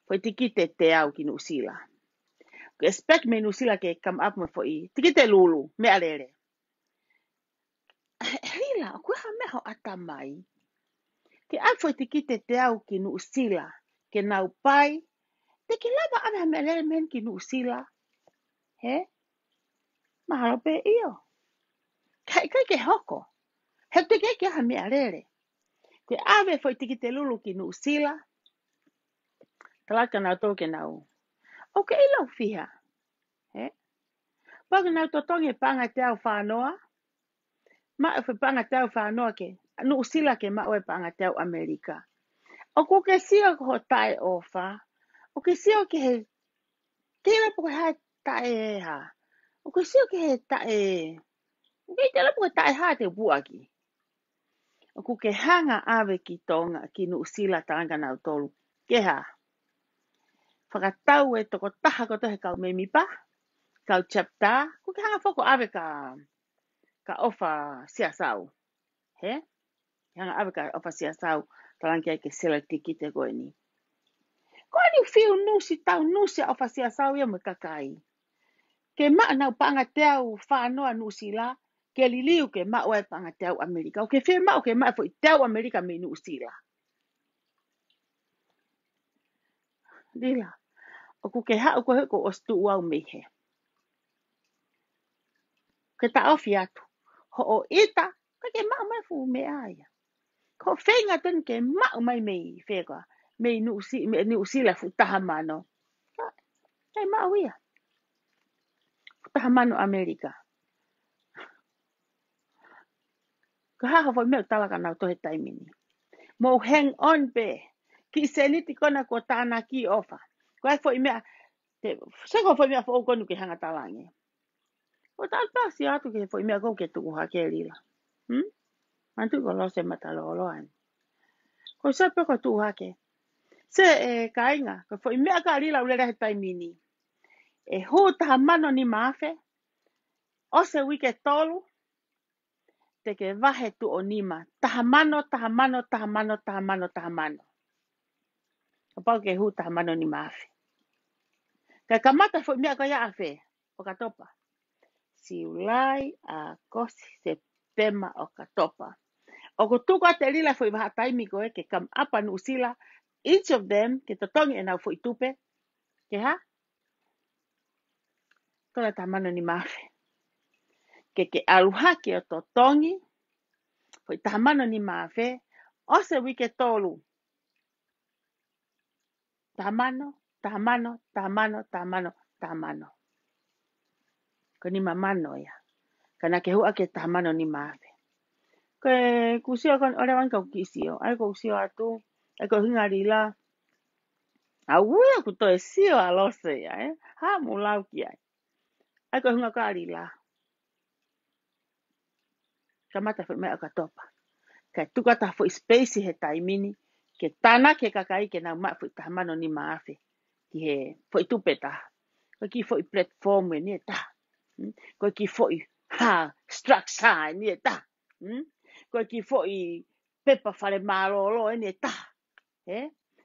tikite te au ki nusila. Ko expect me nusila ke come up me fo i tikite lulu. Me alere. Hila, koe ha mea ho atamai. Ke au fo i tikite te au ki nusila. Ke nau pai. Te ke lava ave ha mea lere men ki nusila. He? Mahalo pe iyo. Kai ke hoko. He te ke ha mea lere. Ke ave fo i tikite lulu ki nusila. Talaka nau toke nau. O ke ilo fiha. He? Paka nau totonge panga te au whanoa. Ma e panga te au whanoa ke. Nusila ke ma oe panga te au Amerika. O ko ke sia ko tai ofa. O ke sio ke he tira po ha ta e ha. O ke sio ke he ta e. O ke tira po ta e ha te buaki. O ku ke hanga ave ki tonga ki nu sila tanga na tolu. Ke ha. Whakatau e toko taha ko tohe kau me mi pa. Kau chapta. Ku ke hanga foko ave ka ofa sia sau. He? Hanga ave ka ofa sia sau. Talangi ke sila tiki te koe ni. Koe ni fiu nusi tau nusi a ofa sia sau ia me kakai. Ke maa nau panga te au whanoa nusi la. Ke liliu ke maa wai panga te au Amerika. O ke whia maa o ke maa fo i te au Amerika me nusi la. Lila. O ku ke hau koe ko ostu uau mehe. Ke ta ofi atu. Ho o ita. Ke maa mai fu me aia. Ko whenga tun ke maa mai mei whega. Me nusi la fu taha mano. Kei maa wia. Fu taha mano Amerika. Ka haha fo mea talaka nau tohe taimini. Mo hang on be. Ki seniti kona ko tāna ki ofa. Ko ai fo i mea. Seko fo i mea fo o konu ke hanga talangi. O tal pasi atu ke fo i mea kou ke tuku hake lila. Mantu ko lo se matalo oloan. Ko se pe ko tuku hake. Se kainga. Ko fo i mea ka lila ulera he taimini. E hu taha mano ni maafe. O se wike tolu. Te ke vahe tu o nima. Taha mano, taha mano, taha mano, taha mano, taha mano. Ka pau ke hu taha mano ni maafe. Ka kamata fo mea ka ya afe. O ka topa. Siulai a kosi se pema o ka topa. O ko tuka te lila fo i waha taimi koe ke kam apa nu usila. Each of them ke totongi e nau fo i tupe. Ke ha? Tola taha mano ni maafe. Ke aluha ke o totongi. Fo i taha mano ni maafe. O se wike tolu. Taha mano, taha mano, taha mano, taha mano, taha mano. Ko ni mamano ya. Kana ke hua ke taha mano ni maafe. Ke kusio kon ore wan kau kisio. Ai ko kusio atu. Ai ko hinga rila. Awuia ku to e sio alose ya. Ha mulau ki ai. Ai ko hinga ka rila. Kamata fo mea ka topa. Kai tuka ta fo space he taimini. Ke tana ke kakai ke na ma fo taha mano ni maafe. Ki he fo i tupe taha. Ko ki fo i platform e ni taha. Ko ki fo i structure ni taha. Ko ki fo i pepa fale malolo e ni taha.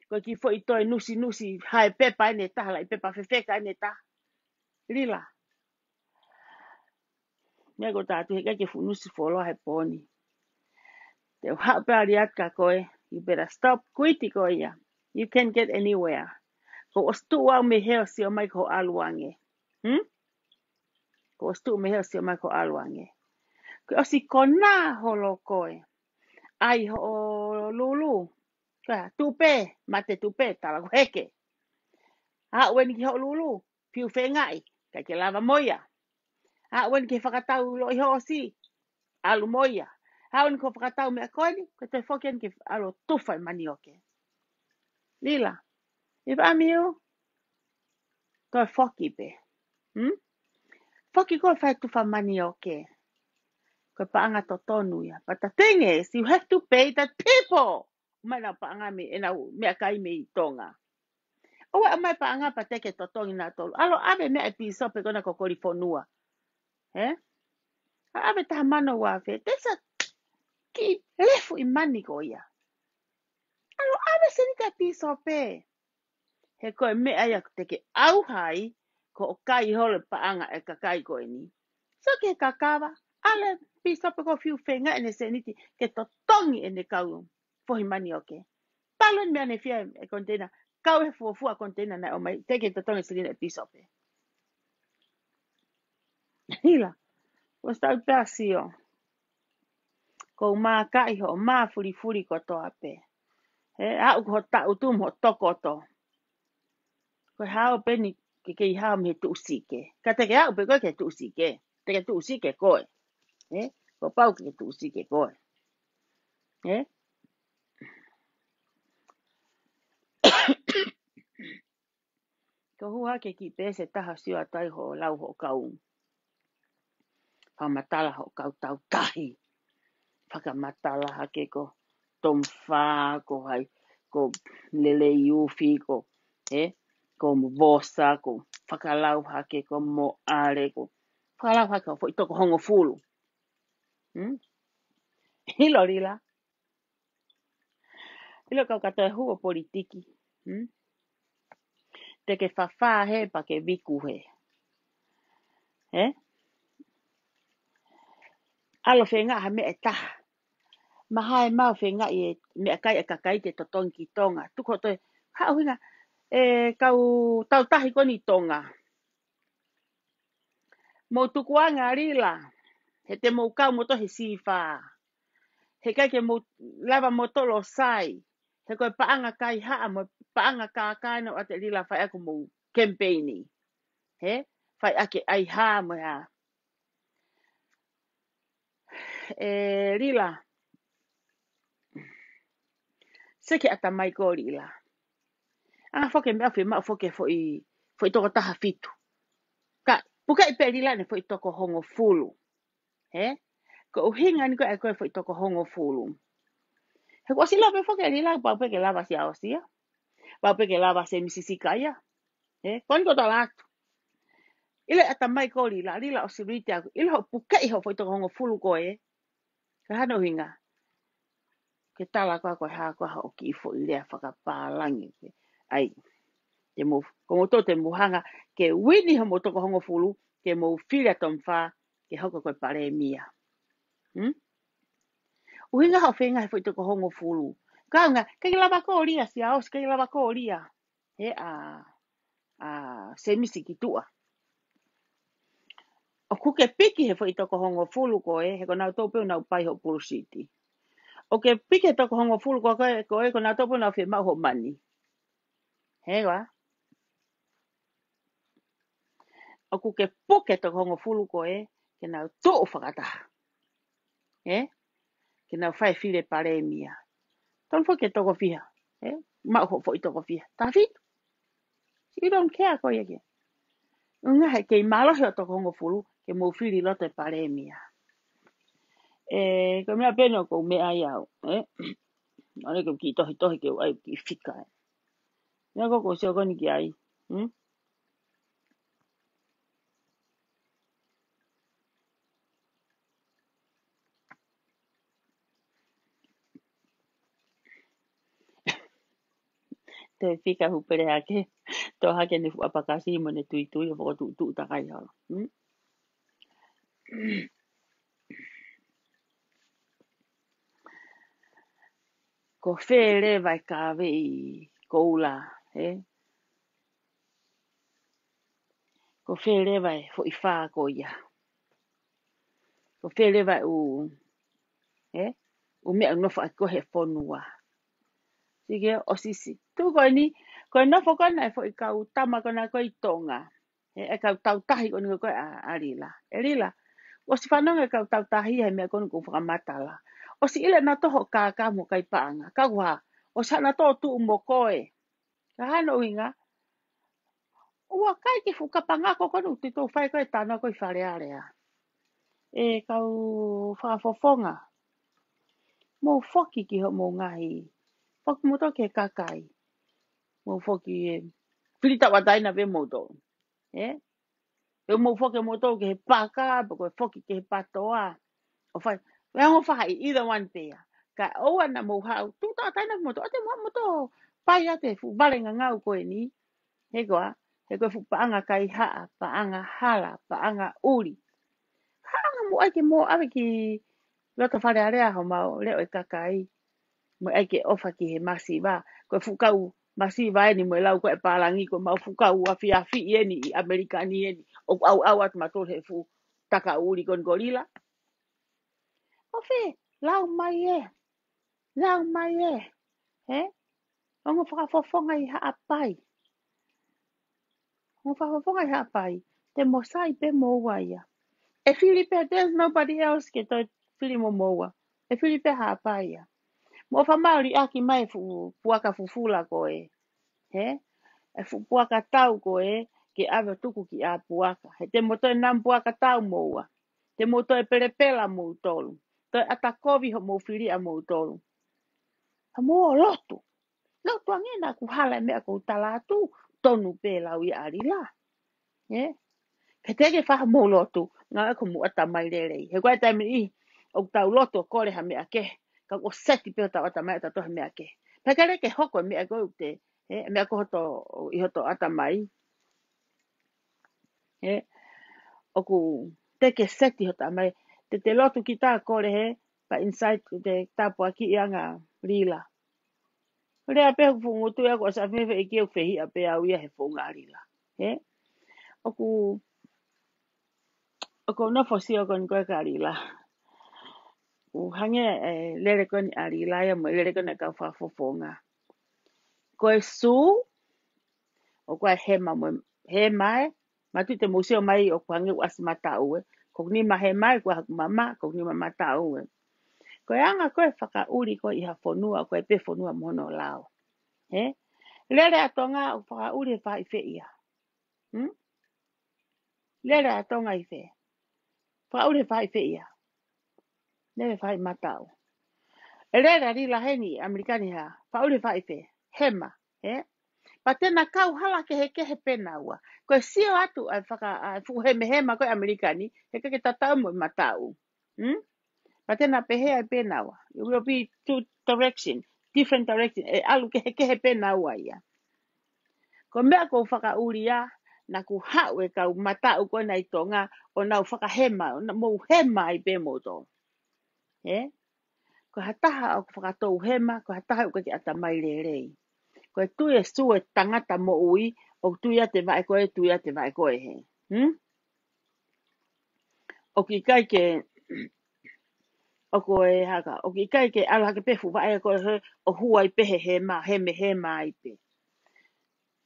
Ko ki fo i toi nusi hae pepa e ni taha. Lai pepa fefeka e ni taha. Lila. Mea ko tātu he ke fu nusi folo he poni. Te hao pēr riat ka koe. You better stop kuiti koe ia. You can't get anywhere. Ko ostu wau me heo si o mai ko aluange. Ko ostu me heo si o mai ko aluange. Ko osi kona holo koe. Ai ho lulu. Ka tupe. Mate tupe. Tala ko heke. Ha weni ki ho lulu. Piu whengai. Ka ke lava moia. Ha weni ki whakatau lo i ho si. Alu moia. Ha weni ko whakatau mea koe ni. Ko te whoken ki alo tuwhai mani oke. Lila. If I'm you. Ko whoki pe. Whoki ko whai tuwhai mani oke. Ko paanga to tonu ya. But the thing is. You have to pay that people. Mai na paanga me. E na mea kai me i tonga. O wa mai paanga pa teke to tongi na tolu. Alo ave mea e piso pe kona kokori fonua. Ave taha mano wafe. Tesa ki lefu i mani ko ia. Alo ave senika piso pe. He koe mea ia teke au hai. Ko o kai hole paanga e kakai koe ni. So ke kakawa. Ale piso pe ko fiu whenga ene seniti. Ke to tongi ene kau. Fohi mani oke. Palon mea ne fia e kontena. Kau he fuafua kontena na o mai. Teke to tongi selina e piso pe. Hila. Wasta u pasio. Ko mā kai ho mā furi ko toa pe. Au ko ta utum ho toko to. Ko hao pe ni ke hao me tu sike. Ka te hao pe ko ke tu sike. Te ke tu sike koe. Ko pau ke tu sike koe. hua ke ki pese taha siwa tai ho lau ho kau. Whamatala ho kau tau tahi. Whakamatala hake ko tom wha, ko hai, ko lele iuwhi, ko, ko mwosa, ko whakalau hake ko mo are, ko whakalau hake ho i toko hongo fulu. Hilo rila. Hilo kau katoa hua politiki. Te ke whawha he pa ke viku he. Alo whenga ha me e taha. Mahai mau whenga i me akai e kakai te totongi ki tonga. Tuko toi, hao hinga, kau tau tahi koni tonga. Mo tukuanga rila. He te mo kau mo tohi sifa. He kai ke mo lava mo tolo sai. He koe paanga kai haa mo paanga kākai no ate rila whai ako mo campaigni. Whai ake ai haa mo ha. Rila. Seke ata mai ko rila. Anga whoke mea whi mau whoke foi toko taha fitu. Ka puka i pe rila ne foi toko hongo fulu. Ko uhinga ni ko e koe foi toko hongo fulu. He ko sila pe whoke rila pau pe ke lava si aosia. Pau pe ke lava se misisikaia. Koni ko talatu. Ile ata mai ko rila o siriti aku. Ile ho puka i ho foi toko hongo fulu ko e. Ka hano hinga. Ke tala koa koe haa koa ho ki fo ilea whakapalangi. Ai. Te mo ko to te muhanga ke wini ho mo toko hongo fulu ke mo fila tom fa ke hoko ko pare mia. Uhinga ho fenga foi toko hongo fulu. Kaunga ke lava ko ria sia os ke lava ko ria. Se misi ki tua. O kuke piki he foi toko hongo fulu ko he ko na tope na pai ho Pulu City. O ke piki toko hongo fulu ko ko na tope na fe ma ho mani. Wa. O kuke puke toko hongo fulu ko ke na to whakata. Ke na whai while pare mia. Ton fo ke toko whiha. Ma ho fo i toko whiha. Ta fit. You don't care ko ye ke. Unga he ke malo he toko hongo fulu ke mo whiri lote pare mia. Ko mea peno ko mea iau. Ane ko ki tohi ke ai ki whika. Mea ko seo koni ki ai. Te whika hupere ake. Tō hake ne apakasi mo ne tui o wako tu takai hala. Ko where vai ka vei koula. Ko where vai fo i wha ko ia. Ko where vai u mea ngofa a kohe whonua. Sige o sisi. Tu koe ni, koe nofo kona e fo i kau tama kona koe i tonga. E kau tau tahi koni koe a rila. E rila. O si whanonga kau tau tahi hei mea koni ko whakamatala. O si ile na toho ka mo kai paanga. Kau ha. O sa na toho tu mo koe. Ka hano inga. Ua kai ki whukapanga ko konu ti tō whai koe tāna koe wharearea. Kau whaafofonga. Mo whoki ki ho mo ngahi. Whoki mo toke kakai. Mo whoki whirita wataina ve mo tō. E mo whoki mo toke he paka. Bako e whoki ke he patoa. O whai. Weango whai either one pea. Ka oa na mo hau. Tūta taina mo tō. Ate mo tō. Pai ate fu balenga ngau koe ni. He koa. He koe fu paanga kai haa. Paanga hala. Paanga uri. Haanga mo aike mo awe ki loto wharearea ho mau leo e kakai. Mo aike ofa ki he masiva. Koe fukau masiva eni mo e lau koe palangi ko mau fukau afi eni i Amerikani eni. O au atu mato he fu taka uri kon gorila. Ofe, lau mai e. Lau mai e. Ongo whakafofonga i haa pai. Ongo whakafofonga i haa pai. Te mo sai pe mo waia. E Filipe, there's nobody else ke toi Filimo moa. E Filipe haa pai ya. Mo whamauri aki mai puaka fufula koe. e fu puaka tau ko ke ave tuku ki a puaka. He te moto e nam puaka tau moua. Te moto e pelepela mou tolu. Toi atakovi ho mou whiri a mou tolu. Ha mua lotu. Lotu angena ku hala mea ko talatu. Tonu pe lau i ari la. Ke teke whaha mou lotu. Ngā e ko mu ata mai rerei. He koe taimi i. O tau lotu kore ha mea ke. Ka ko seti peo tau ata mai ata tohe mea ke. Pekare ke hoko mea koe te. Mea ko hoto i hoto ata mai. Oku teke seti hota mai. Te lotu ki tā kore he. Pa inside te tāpua ki ianga rila. Rea pe ku fungutu ya ko sa fefe e kiu fehi a pe au ia he funga rila. Oku no fosi o kon koe ka rila. U hange lere kon a rila ya mo lere kon ka fa fofonga. Koe su o koe he mai matu te museo mai o hange u asmata ue. Ko ni ma he mai ko haku mama ko ni mama ta ue. Koe anga koe whaka uri koe iha fonua koe pe fonua mono lao. Lere atonga o whaka uri e wha i fe ia. Lere atonga i fe. Whaka uri e wha i fe ia. Lere wha i matau. Lere rila heni Amerikani ha. Whaka uri e wha i fe. Hema. Pa tēnā kau hala kehe pena ua. Koe sio atu ai whaka hema koe Amerikani. He kake tatau mo i matau. Pa tēnā pehe ai pena ua. It will be different direction. E alu kehe pena ua ia. Ko mea ko whaka uri a. Na ku hau e kau matau koe nei tonga. O nau whaka hema. O mou hema ai pe moto. Ko hataha o whakatou hema. Ko hataha o kake ata mai rei. Ko tu e su e tangata mo ui. O tu ia te vai koe. Tu ia te vai koe he. O ki kai ke. O koe haka. O ki kai ke ala ke pefu vai koe he. O hua i pehe hema. Hema ai pe.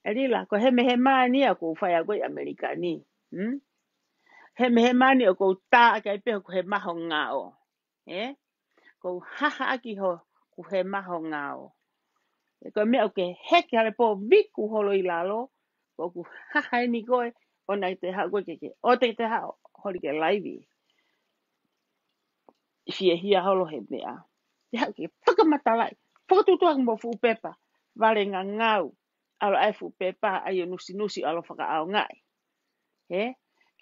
E rila. Ko hema ni a ko whai a koe Amerikani. Hema ni o ko tā kai pehe ko he maho ngao. Ko haha aki ho. Ko he maho ngao. Ko mea o ke heke hale po viku holo i lalo. Ko ku haha ni koe. O nai te hao koe keke. O te hao. Holi ke laivi. Fie hia holo he mea. Te hao ke whakamatalai. Whakatutua mo fu pepa. Vale ngā ngau. Alo ai fu pepa. Ai o nusi alo whaka ao ngai.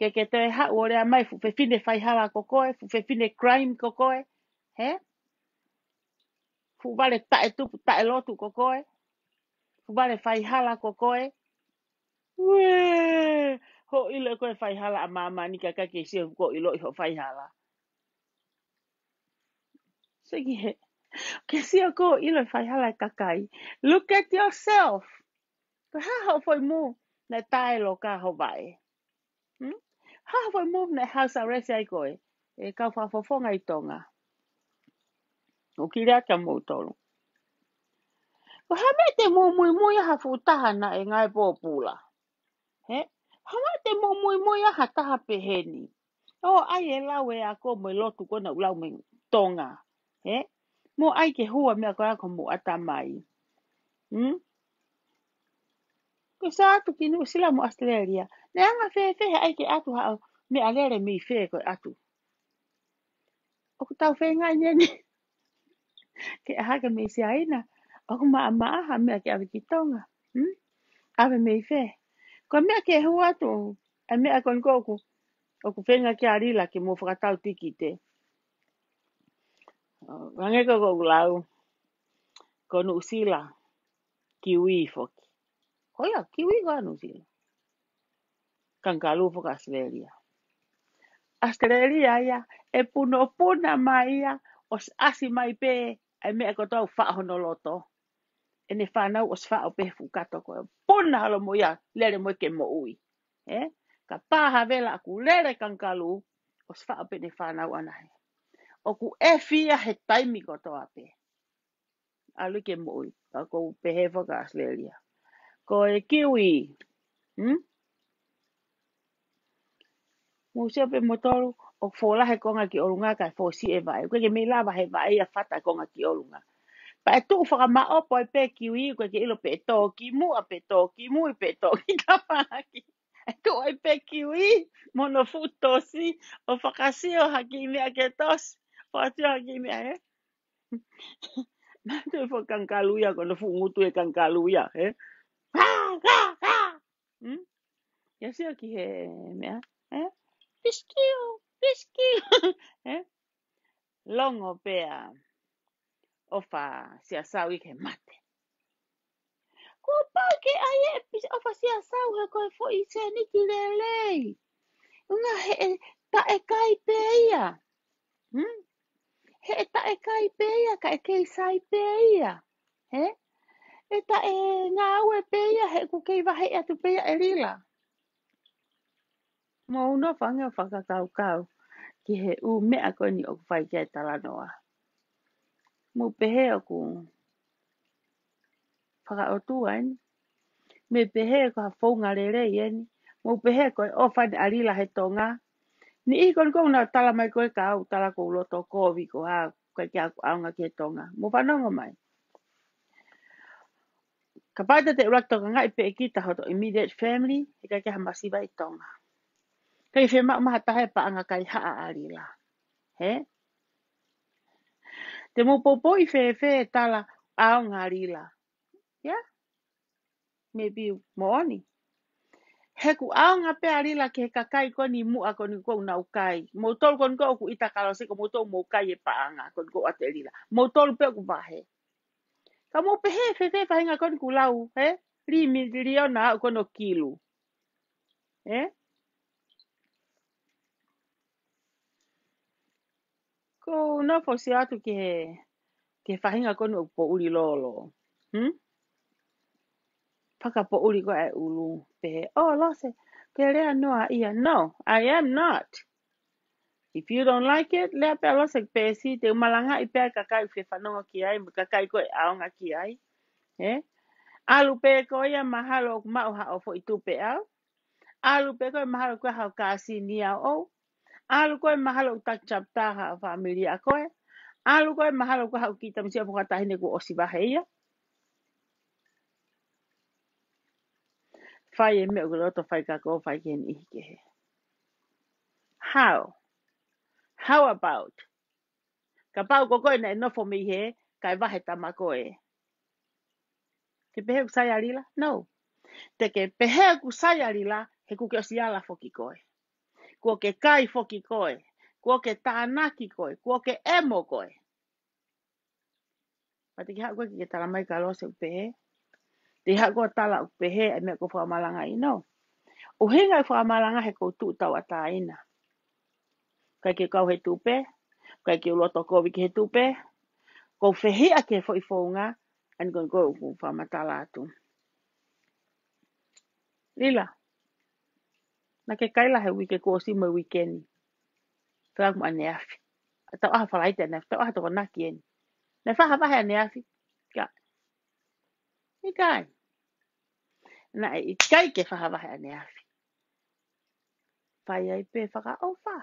Ke te hao o rea mai. Fu fefine whaihala ko koe. Fu fefine crime ko koe. Fu vale tae tupu tae lotu ko koe. Fu vale whaihala ko koe. Ue. Ho ilo koe whaihala a mama ni ka kake sio ko ilo i ho whaihala. Segi he. Ke sio ko ilo whaihala e kakai. Look at yourself. Ko ha foi mu na tae lo ka ho vai. Ha foi mu na house arrest ai koe. E ka whafofonga i tonga. O kirea ka mo tolu. Ko ha me te mui ha futaha na e ngai pōpula. Ha me te mui ha taha peheni. O ai e lau e ako mo lotu kona ulau me tonga. Mo ai ke hua mea koe ako mo ata mai. Ko sa atu ki New Zealand mo Australia. Ne anga whewhe ai ke atu hao me alere mi whe koe atu. O ku tau whe ngai nene. Ke ahaka me si aina. O ku maaha mea ke awe ki tonga. Awe me whe. Ko mea ke hua atu. A mea kon koku. O ku whenga ki arila ke mo whakatau tiki te. Range ko koku lau. Ko New Zealand. Kiwi foki. Koia, kiwi ko New Zealand. Kankalu foka Australia. Australia ia. E puno puna mai ia. Os asi mai pe. Ai mea ko tau whahono loto. E ne whanau os whao pe fukato koe. Puna halo mo ia. Lere mo ke mo ui. Ka paha vela aku lere kankalu. Os whao pe ne whanau anahe. O ku e fia he taimi ko toa pe. Alu ke mo ui. Ka kou pe he whaka Australia. Ko e kiwi. Museo pe motoru. O fōlahe konga ki orunga kai fōsi e vai. Koe ke me lava he vai a whata konga ki orunga. Pa e tu whakamao po e pe kiwi ko ke ilo pe toki mu a pe toki mu I pe toki kapaki. E tu e pe kiwi mono futosi o whakasi o haki mea ke tos. Whakasi o haki mea Nā tu e whakankaluia ko na fungutu e kankaluia Ha ha ha. Ia sia ki he mea. Piskiu, piskiu. Longo pea o wha sia sau I ke mate. Ko pau ke ai e pis o wha sia sau he koe fo I se niki lelei. Unga he e ta e kai pe ia. He e ta e kai pe ia ka e kei sai pe ia. He? E ta e ngā ue pe ia he ku kei wahe atu pe ia e rila. Mo uno whanga whakakau kau ki he u mea koe ni o whai kia talanoa. Mu pehe o ku whakaotua ni. Me pehe ko ha whaunga rere ieni. Mu pehe koe ofan arila he tonga. Ni I kon kong na tala mai koe ka au tala ko loto kovi ko ha koe kia ku aunga ki he tonga. Mu whanonga mai. Ka paita te urak toka ngai pe kita hoto immediate family. He kai kia masiva I tonga. Kai whi maha tahe pa anga kai haa arila. He? Te mo popo I whe tala aunga arila. Yeah? Maybe mooni. He ku aunga pe arila ke kakai koni mua koni kou na ukai. Mo tolu koni kou ku ita kalose ko mo tolu mo ukai e paanga koni kou ate arila. Mo tolu pe ku vahe. Ka mo pehe whe whahinga koni ku lau. He? Rimi riona au kono kilu. He? Ko na fo si atu ke whahinga koni o po uri lolo. Paka po uri ko e ulu. Pehe. Oh, lose. Ke rea noa ia. No, I am not. If you don't like it, lea pe alo se pesi te malanga I pe kakai fe whanonga ki ai, kakai koe aonga ki ai. Alu pe koe ia mahalo mau hao fo I tupe au. Alu pe koe mahalo koe hao kasi ni au au. Alu koe mahalo tak chap taha familia koe. Alu koe mahalo koe hao kita msia pokatahine ku osibahe ia. Whai e mea uloto whai kako whai ken ihi ke he. How? How about? Ka pau ko koe na nofo mi he, kai wahe tama koe. Te pehe ku sai arila? No. Te ke pehe ku sai arila, he ku ke osiala foki koe. Kua ke kai foki koe. Kua ke tānaki koe. Kua ke emo koe. Pati ki hako koe ki ke tala mai ka lose u pehe. Te hako tala u pehe, e mea ko whakamalanga I no. O hinga I whakamalanga he kou tū tau ata ina. Kai ke kau he tūpe. Kai ke uloto kovi ki he tūpe. Kou whehia ke fo I whaunga. Ani kon koe u whamatala atu. Lila. Na ke kaila he wike ko si mo weekend. Whak mo ane afi. Tau aha whalaite ane afi. Tau aha toko naki eni. Na whaha wahe ane afi. Ka. I kai. Na I kai ke whaha wahe ane afi. Whai ai pe whaka o wha.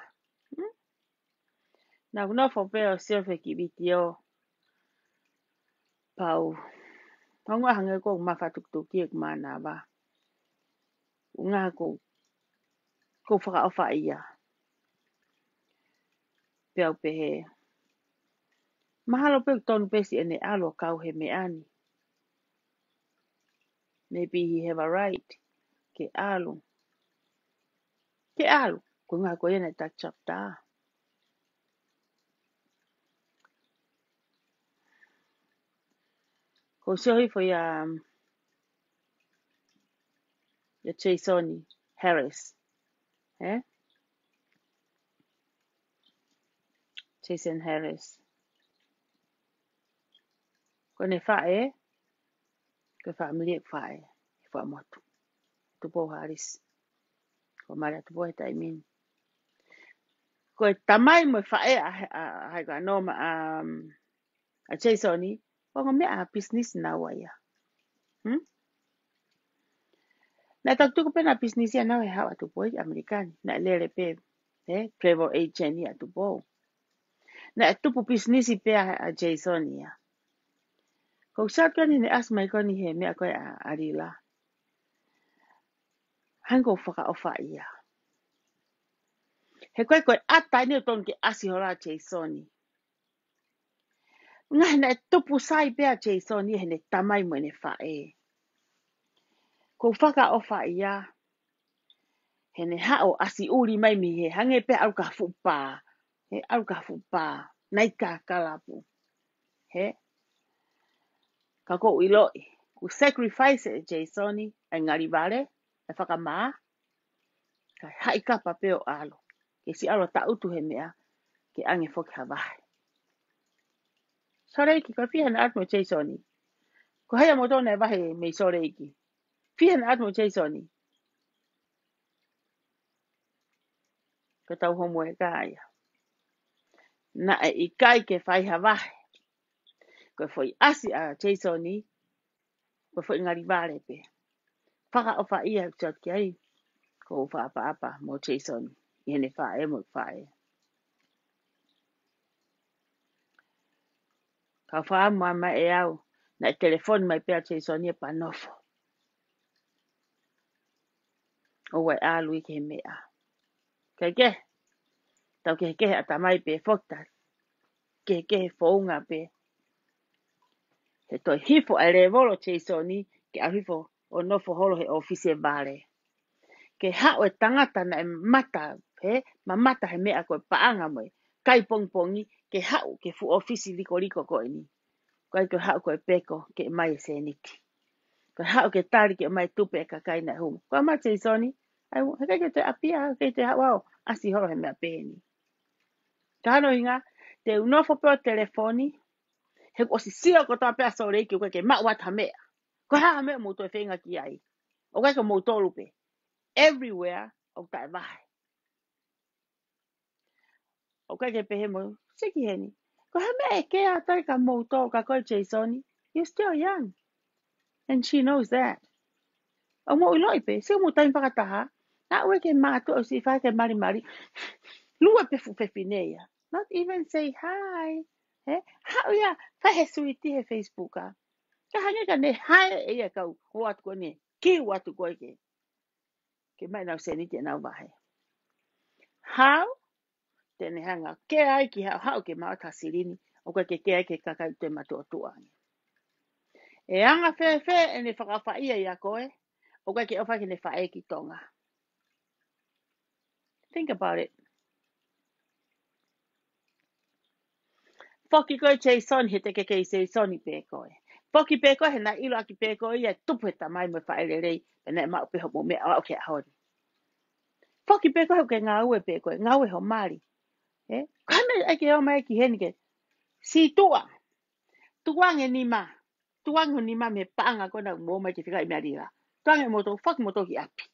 Na kuna whopea o silfe ki biti o. Pau. Pangua hange ko mawha tuktuki e kumana wa. Unga ko. Ko whaka o wha ia. Pea pehe. Mahalo pe tonu pesi ene alo kau he me ani. Maybe he have a right. Ke alu. Ke alu. Ko ngā ko ene tak chap ta. Ko siohi fo ya Jason Harris. Jason Harris. Ko ne whae. Ko wha mili whae. Wha motu. Tupo Harris. Ko mara tupo he taimin. Ko e tamai mo whae a hai ka noma a Jasoni. Ko ngā mea a business na waia. Na tak tuku pena business ya na he hawa tupo i Amerikani. Na lele pe. Travel agent ya tupo. Na tupu business pe a Jasoni ya. Ko shotgun ni as mai ko ni he me ko ari la. Hango whakaofa ia. He koe atai ni ton ke asi hora Jasoni. Ngā hene tupu sai pia Jasoni hene tamai mo ne whae. Ko whakaofa ia. Hene hao asi uri mai mi he hange pe au ka fupa. He au ka fupa. Nai ka kalapu. He. Ka ko iloi. Ku sacrifice e Jasoni. Ai ngari vale. E whakamaa. Ka haika papeo alo. Ke si alo ta utu he mea. Ke ange whoki hawaii. Soreiki, ko fihan atmo Jasoni. Ko hea mo tōna e wahe mei soreiki. Fihan atmo Jasoni. Ko tau homo e kāia. Na e i kai ke whai hawahe. Ko foi asi a Jasoni. Ko foi ngari vare pe. Whaka o wha ia chot ki ai. Ko wha apa mo Jasoni. I hene whae mo whae. Ka wha mai e au. Na e telefoni mai pēr Jasoni e panofo. O wai ālui ke mea. Kai ke. Tau ke atamai pe fokta. Ke whaunga pe. He toi hifo a le volo Jasoni. Ke a hifo o nofo holo he ofise vale. Ke hao e tangata na e mata. He ma mata he mea koe paanga moe. Kai pongpongi. Ke hao ke fu ofisi liko koe ni. Koe ke hao koe peko ke mai e seniti. Koe hao ke tari ke mai tupe e kakai na humu. Koe ma Jasoni. He kai ke te apia. Ke te hao au. Asi holo he mea pēni. Kano inga. Te unofo peo telefoni. He osi sio ko tā pēa sore ki koe ke mawata mea. Koe haa mea mouto e whenga ki ai. O koe ke mouto lupe. Everywhere o tae vahe. O koe ke pehe mo. Siki heni. Koe haa mea e kea tai ka mouto ka koe Jasoni. You're still young. And she knows that. O mo iloi pe. Sio mo tain whakataha. Na ue ke mātu o si whae ke mari. Lua pe fu pepineia. Not even say hi. He? Hao ia. Whahe suiti he Facebooka. Ka hange ka ne hae e ia kau. Ho atu koe ne. Ki watu koe ke. Ke mai nau seniti e nau vahe. Hao. Tene hanga. Ke ai ki hao ke maata sirini. O koe ke ai ke kakai te matua tuangi. E anga whe e ne whakawhaia ia koe. O koe ke ofa ke ne whae ki tonga. Think about it. Foki koe Jasoni he te ke Jasoni pe koe. Foki pe koe he na ilo aki pe koe ia tupu he tamai me whae le rei. Pene e mau pe homo mea o ke ahori. Foki pe koe ke ngā ue pe koe. Ngā ue ho mari. Kame ake o mai ki henike. Si tua. Tuange ni ma. Tuange ni ma me paanga kona mo mai ki whikai mea rira. Tuange moto. Foki moto ki api.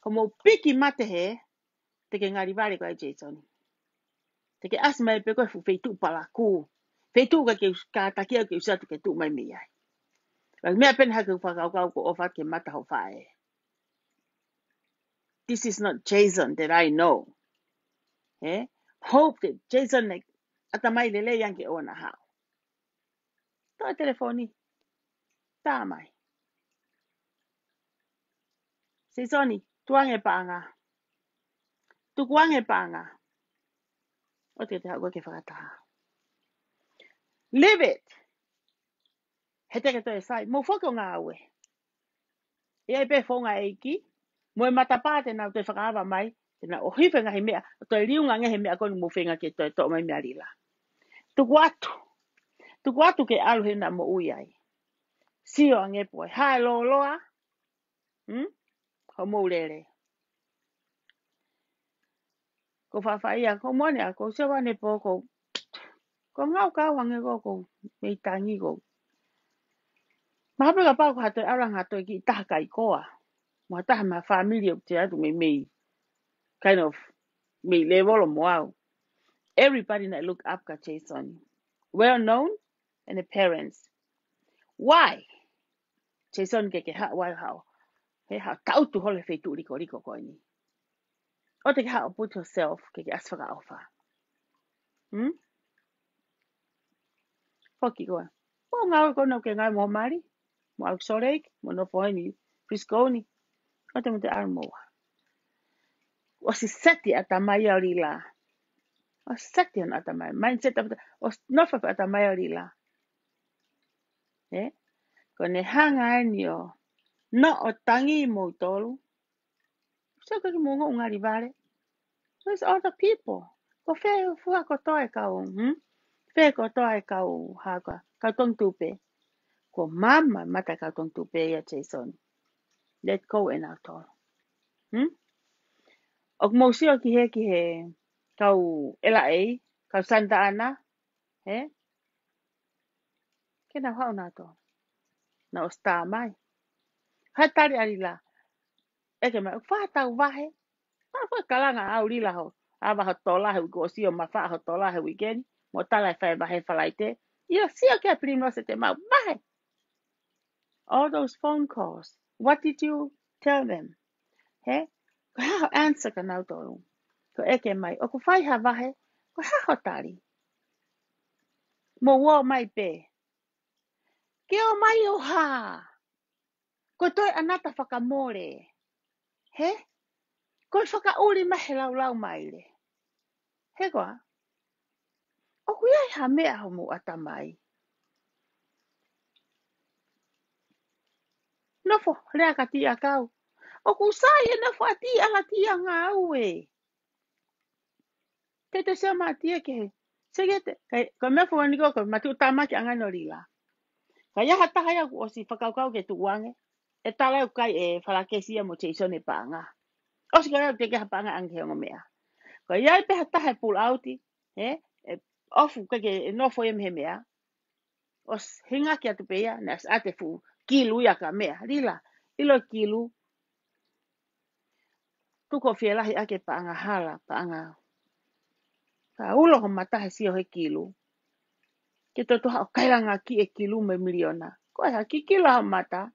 Ko mo piki mate he. Te ke ngari vare koe Jasoni. Te ke asma e pe koe fu feitu pala ku. Feitu ka takia ke usatu ke tu mai mea. Like mea pen hake whakau ko ofat ke mata ho whae. This is not Jason that I know. Hope that Jason ne atamai lele yang ke ona hao. Toi telefoni. Tā mai. Jasoni, tuange paanga. Tukuange paanga. O te hao koe ke whakataha. Live it. He teke toi sai. Mo whako ngā ue. Ia pe whonga eiki. Mo e matapate nā toi whakaava mai. Tena o hiwhenga he mea. Toi riunga nge he mea konu mo whenga ke toi tō mai mea rila. Tuku atu. Tuku atu ke alu he na mo ui ai. Sio ange poe. Hae lo loa. Ho mo lere. Ko whawhaia. Ko mone a ko sewane po ko. Ko ngau kawange ko mei tangi ko. Mahape ka pao ko hatoi arang hatoi ki taha kai koa. Mo taha ma familia te atu mei kind of mei level o moau. Everybody that look up ka Jasoni. Well known and the parents. Why? Jasoni ke ha wai hao. He ha tautu hole feitu riko koe ni. O te ha put yourself ke aswaka alpha. Foki koe. Mo ngau kono ke ngai mo mari. Mo au sorek, mo no foini, frisconi. Kata mo te armoa. O si seti ata mai orila. O seti on ata mai. Mindset o nofa ata mai orila. Eh? Kone hanga enio. No o tangi mo tolu. So ka mo ngari vale. There's other people. Ko fe fua ko toe kau. Fe ko toe kau haka. Kau tong tupe. Ko mama mata kau tong tupe ya Jason. Let go and out all. Ok mo si o ki he kau ela ei. Kau santa ana. Eh? Kena hao na to. Na o sta mai. Hatari arila. Eke mai. Wha tau wahe. Wha kalanga au rila ho. Awa ho tola he ko si o mawha ho tola he weekend. Mo tala whai wahe whalaite. Ia si o kia primo se te mau. Wahe. All those phone calls. What did you tell them? He? Ko haho answer ka nau tolu. Ko eke mai. O ko whai ha wahe. Ko haho tari. Mo wo mai pe. Ke o mai o ha. Ko toi anata whakamore. He? Ko whakauri mahe lau lau mai le. He koa? O ku iai ha mea ho mo ata mai. Nofo, rea ka tia kau. O ku sai e nofo a tia la tia ngā ue. Te se ma tia ke. Segete, ko mea fo niko ko matu tamaki anga no rila. Ka ia hata haya ku o si whakaukau ke tuwange. E tala u kai e whalakesia mo Jason e paanga. O si kaya te ke hapanga ange o mea. Ko ia i pe hata hai pull outi. Ofu ke nofo e mehe mea. Os hinga ki atu peia, nas ate fu kilu ia ka mea. Rila, ilo kilu. Tuko fielahi ake paanga hala, paanga. Ka ulo ho matahe sio he kilu. Ke to toha o kairanga ki e kilu me miliona. Ko ha ki kila ho mata.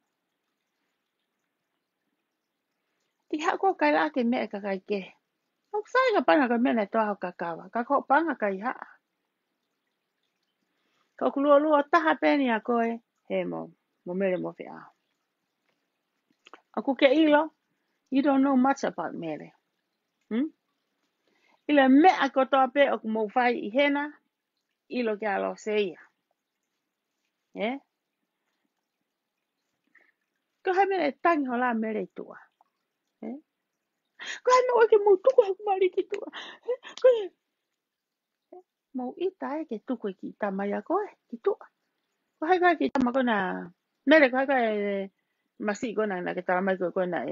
Ti ha ko kaira ake mea ka kai ke. O sai ka panga ka mea toa ho kakawa. Ka ko panga kai ha. Ka kulua lua taha peni a koe. He mo, mo mere mo fea. Aku ke ilo, you don't know much about mere. Ila mea ko toa pe o mo fai I hena. Ilo ke alo seia. Eh? Ko hai mene tangi ho la mere tua. Eh? Ko hai mene oike mo tuku haku mariki tua. Ko hai mo ita e ke tuku ki tamaya koe. Ki tua. Ko hai kai ki tamako na. Mere ko hai kai masi ko na ke talamai ko na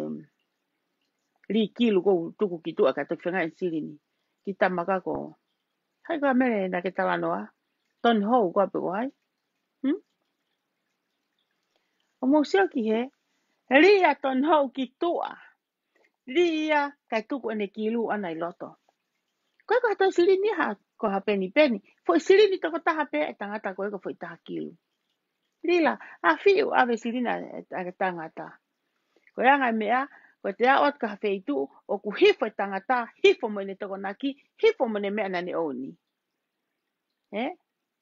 li kilu ko tuku ki tua ka tuku whenga siri ni. Ki tamaka ko. Hai kai mere na ke talanoa. Ton hou ko ape ko hai. O mo sio ki he. Ria ton hou ki tua. Ria kai tuku ene kilu ana I loto. Koe ko hato siri ni ha ko ha peni peni. Foi siri ni toko taha pe e tangata koe ko foi taha kilu. Rila, a fiu ave siri na e tangata. Koe anga mea, koe te a ot ka hawhi tu o ku hifo e tangata, hifo mo ne toko naki, hifo mo ne mea na ne oni.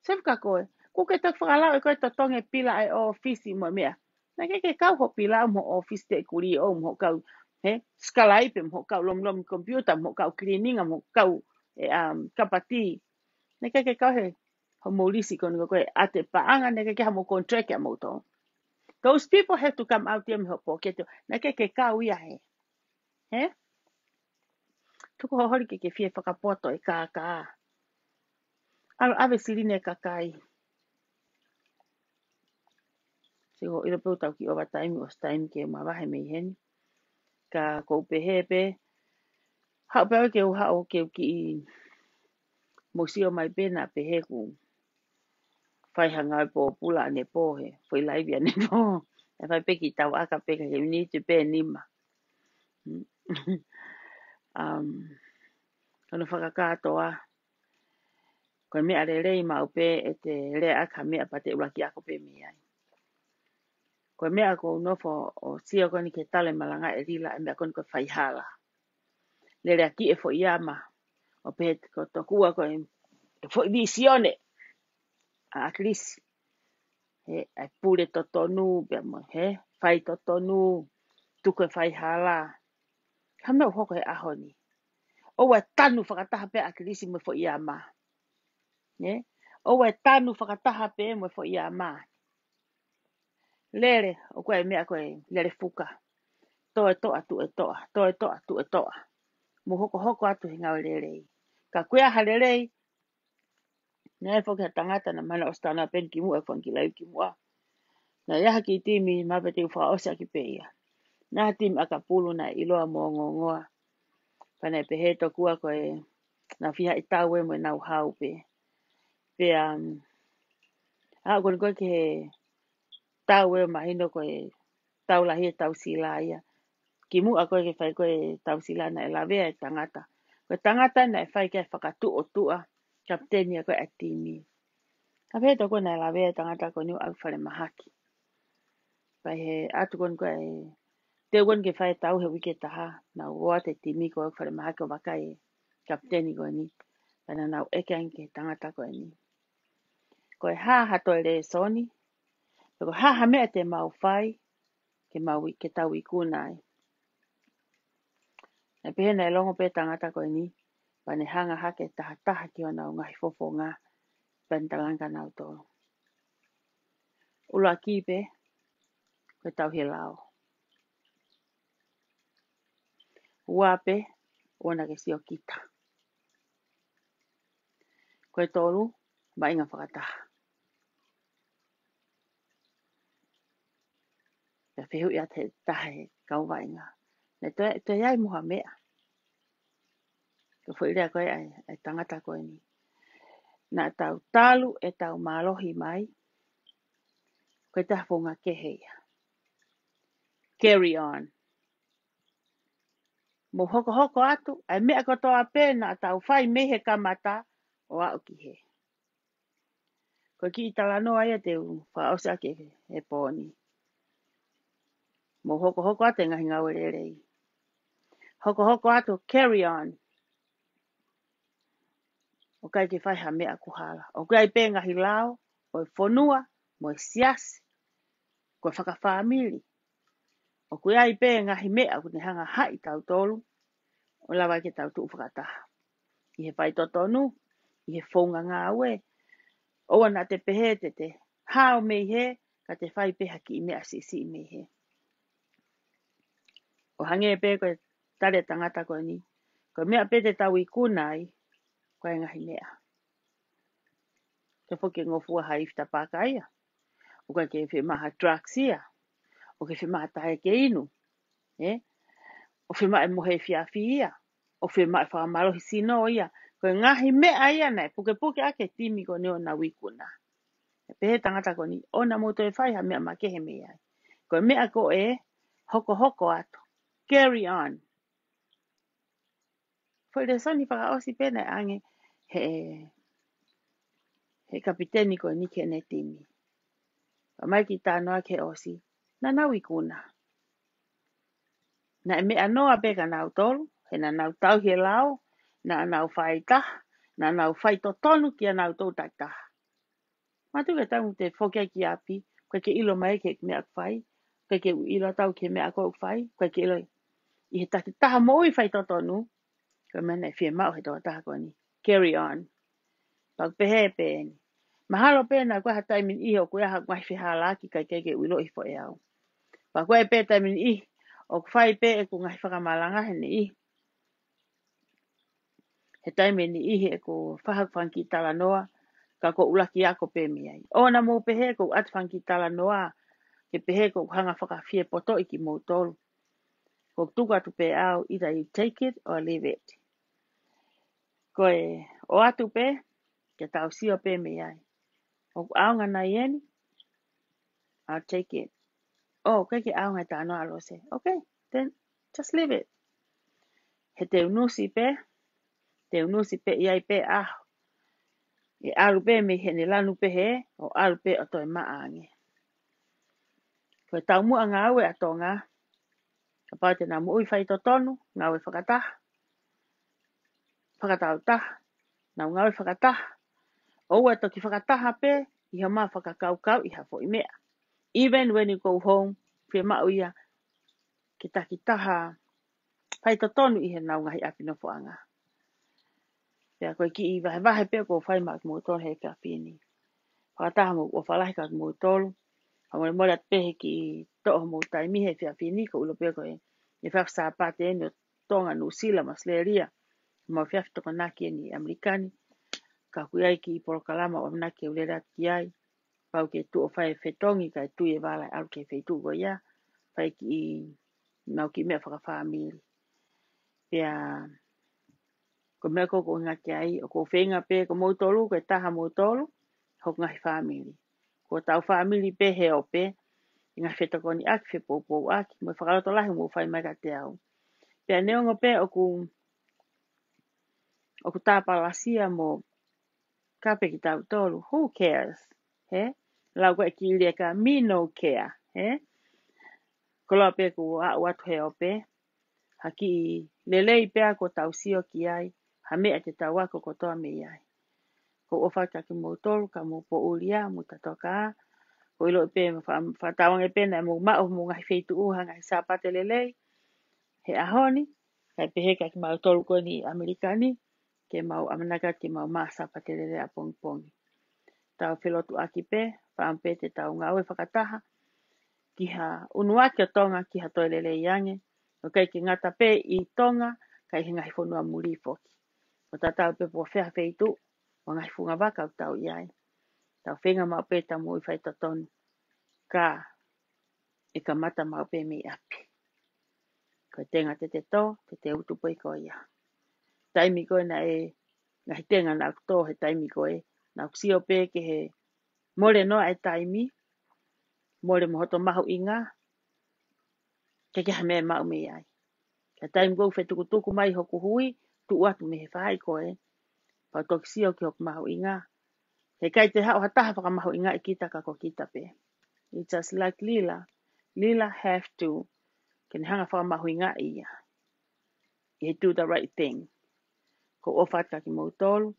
Sefka koe, ku ke tak whakalau e koe to tonge pila e ofisi mo mea. Na ke kau ho pila mo office te kuri o mo kau skalaipe mo kau lom computer mo kau cleaning mo kau kapati. Na ke kau he ho molisi kon koe ate paanga na ke mo contract ya mo to. Those people have to come out here mo pocket. Na ke kau ia he. Tuko ho hori ke fie whakapoto e kaka. Ave sirine kakai. Siko ilo peu tau ki overtime o time ke mawahe mei hen. Ka kou pehepe. Hau pewe ke u hao ke ki mosio mai pena pehe ku. Whai hanga po pula ne po he. Whai laivi ane po. E whai peki tau aka peka he ni te pe nima. Kono whakakatoa. Koe mea re rei mau pe e te rea aka mea pa te uraki ako pe mea. Koe mea ko nofo o sia koni ke tale malanga e rila e mea koni ko whai hala. Le rea ki e fo iama. O pe ko tokua ko e fo i visione. A krisi. He, ai pule to tonu, pe mo, he, fai to tonu, tuko fai hala. Hame o hoko he aho ni. O wa tanu whakataha pe a kilisi mo fo ia ma. He, o wa tanu whakataha pe mo fo ia ma. Lere, o koe mea koe, lere fuka. Toe toa tu e toa, toe toa tu e toa. Mo hoko hoko atu he ngau lelei. Ka kuea ha lelei, nea foki ha tangata na mana o stana pen ki mua whanki lau ki mua. Na iaha ki timi mawete uwha osa ki peia. Nā timi aka pulu na iloa mo ngongoa. Pane pe he to kua koe na fiha i tau e mo nau hau pe. Pe a kone koe ki he tau e mahino koe tau lahi e tau sila ia. Ki mua koe ke whai koe tau sila na e lawea e tangata. Koe tangata na e whai ke whakatu o tua. Kapteni a koe a timi. Ka pe to koe na e lawea e tangata koe niu au whare mahaki. Pai he atu kone koe te kone ke whai tau he wike taha. Na ua te timi koe au whare mahaki o wakai kapteni koe ni. Pana nau eke anke tangata koe ni. Koe haa hato e le soni. Koe haa mea te mau whai. Ke tau i kunai. Na pehe na e longo pe tangata koe ni. Pane hanga hake taha taha ki o nau ngahi fofo ngā. Pane tanganga nau tō. Ula kipe. Koe tau he lao. Uape. Ona ke sio kita. Koe tōru. Mainga whakataha. Pea whehu ia te tahe kau wainga. Ne te iai muha mea. Ko whuirea koe ai tangata koe ni. Na tau talu e tau malohi mai. Koe taha whunga keheia. Carry on. Mo hoko hoko atu. Ai mea kotoa pēna tau whai mehe kamata. O au ki he. Koe ki i talanoa ia te whaosa ke he pōni. Mo hoko hoko atu ngahi ngau rei. Hoko hoko atu carry on. O kai ke whai ha mea kuhala. O kai pē ngahi lao. O whonua. Mo siasi. Koe whakawhamili. O kui ai pē ngahi mea kune hanga hai tau tolu. O lawa ke tau tuu whakataha. I he whai totonu. I he whonga ngā ue. O ana te pehe te hao mei he. Ka te whai peha ki i mea sisi mei he. O hange pē koe tare tangata koe ni. Koe mea pē te tau i kunai. Koe ngahi mea. Te whoke ngofua hai ifta pākaia. O koe ke whi maha drugs ia. O ke whi maha tahe ke inu. O whi maha mohe whiawhi ia. O whi maha whakamalohi sino ia. Koe ngahi mea ia nei. Puke puke ake timi ko neo na wikuna. E pehe tangata ko ni. O na moto e whai ha mea ma kehe mea. Koe mea ko e hoko hoko atu. Carry on. Fai le soni whaka osi pēnei ange he kapiteni ko ni ke ne timi. Pa mai ki tānoa ke osi. Na nau ikuna. Na e mea noa peka nau tolu. He na nau tau he lao. Na nau whai taha. Na nau whai totonu ki a nau tau tai taha. Matu ke tau te whokia ki api. Koe ke ilo mai ke mea whai. Koe ke ilo tau ke mea kou whai. Koe ke ilo i he taki taha mo i whai totonu. Koe mena e whia mau he toa taha koe ni. Carry on. Pau pehe pēni. Mahalo pēna koe ha taimin iho koe ha mai whiha laki kai keke uilo i fo e au. Pa koe pē taimin iho. O whai pē e ku ngai whakamalanga he ni iho. He taimin ni iho e ku whahak whanki tala noa. Ka ko ulaki ako pē miai. O na mō pehe ku at whanki tala noa. Ke pehe ku hanga whakawhie poto i ki mō tolu. Ko tuku atu pē au. Either you take it or leave it. Koe o atu pē. Ke tau sio pē miai. O aunga na ieni. I'll take it. Oh, ke aunga tāno alo se. Okay, then just leave it. He te unusi pe. Te unusi pe iai pe aho. E alu pe me he ne lanu pe he. O alu pe o toi maange. Koe tau mua ngā ue ato ngā. Ka pāte nā mui whai to tonu. Ngā ue whakataha. Whakatau taha. Nā ngā ue whakataha. O ua toki whakataha pe. iha ma whakakaukau iha fo i mea. Even when you go home, pia mau ia ki taha pai tonu iha nau ngahi api no fuanga. Pia koe ki i vahe pia ko whai mak mo tonu he ka pini. Whakataha mo o whalahi ka mo tolu. Hamore mora pehe ki toho mo taimi he fia pini ko ulo pia koe. Ni whaksa pate eni o tonga New Zealand mas leria. Mau fia toko naki ni Amerikani. Ka kuiai ki porokalama o naki o lera ki ai. Pau ke tu o whai whetongi kai tu e wala alu ke whetu go ia. Whai ki i mau ki mea whakawhamiri. Pia ko mea koko ngaki ai o ko whenga pe ko moutolu ko taha moutolu hok ngahi whamiri. Ko tau whamiri pe he o pe ngā whetako ni aki whepopou aki mo whakaroto lahi mo whai mai ka te au. Pia neongo pe o ku tāpalasia mo kape ki tau tolu. Who cares? He? Lau koe ki ilia ka me no care. He? Ko loa pe ku a watu he o pe. Haki lelei pe ko tau sio ki ai. Ha mea te tau wako ko toa me ai. Ko ofa ka ki mo tolu ka mo po ulia mo tatoka. Ko ilo pe whatawang e pe na mo mao mo ngai wheitu uha ngai sapate lelei. He ahoni. Kai pehe ka ki mau tolu ko ni Amerikani. Ke mau amanaka ke mau maa sapate lelei a pongi pongi. Tau whilotu aki pe. Whaampe te tau ngawe whakataha. Ki ha unuaki o tonga ki ha toi lelei yange. O kai ki ngata pe i tonga. Kai he ngahi whonua muri foki. O tatau pe po whea wheitu. O ngahi whunga waka o tau iai. Tau whenga mau pe ta mui whai tatonu. Ka e ka mata mau pe me api. Ko tenga te tō, te utu poi ko ia. Taimi koe na e, ngahi tenga na tō he taimi koe. Na kusio pe ke he more noa e taimi. More mohoto mahu inga. Ke ke hame mau me ai. Ka taimi koe whetukutuku mai hoku hui. Tu uatu me he whai koe. Pa toki sio ki hoku mahu inga. He kai te hao hataha whaka mahu inga i kita ka ko kita pe. It's just like Lila. Lila have to. Kene hanga whakamahu inga ia. I do the right thing. Ko ofat ka ki mo tolu.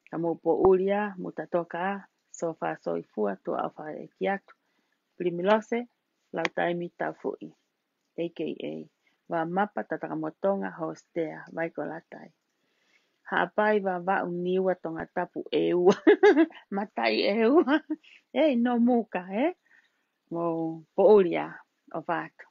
Ka mo po ulia. Mo tatoka. So far so i fua. To awha e ki atu. Primilose. Lau taimi tau fui. A.K.A. Wa mapa tataka motonga hostea. Vai ko latai. Haapai wa wa uniwa tonga tapu eua. Matai eua. Ei no muka. Mo po ulia. O vato.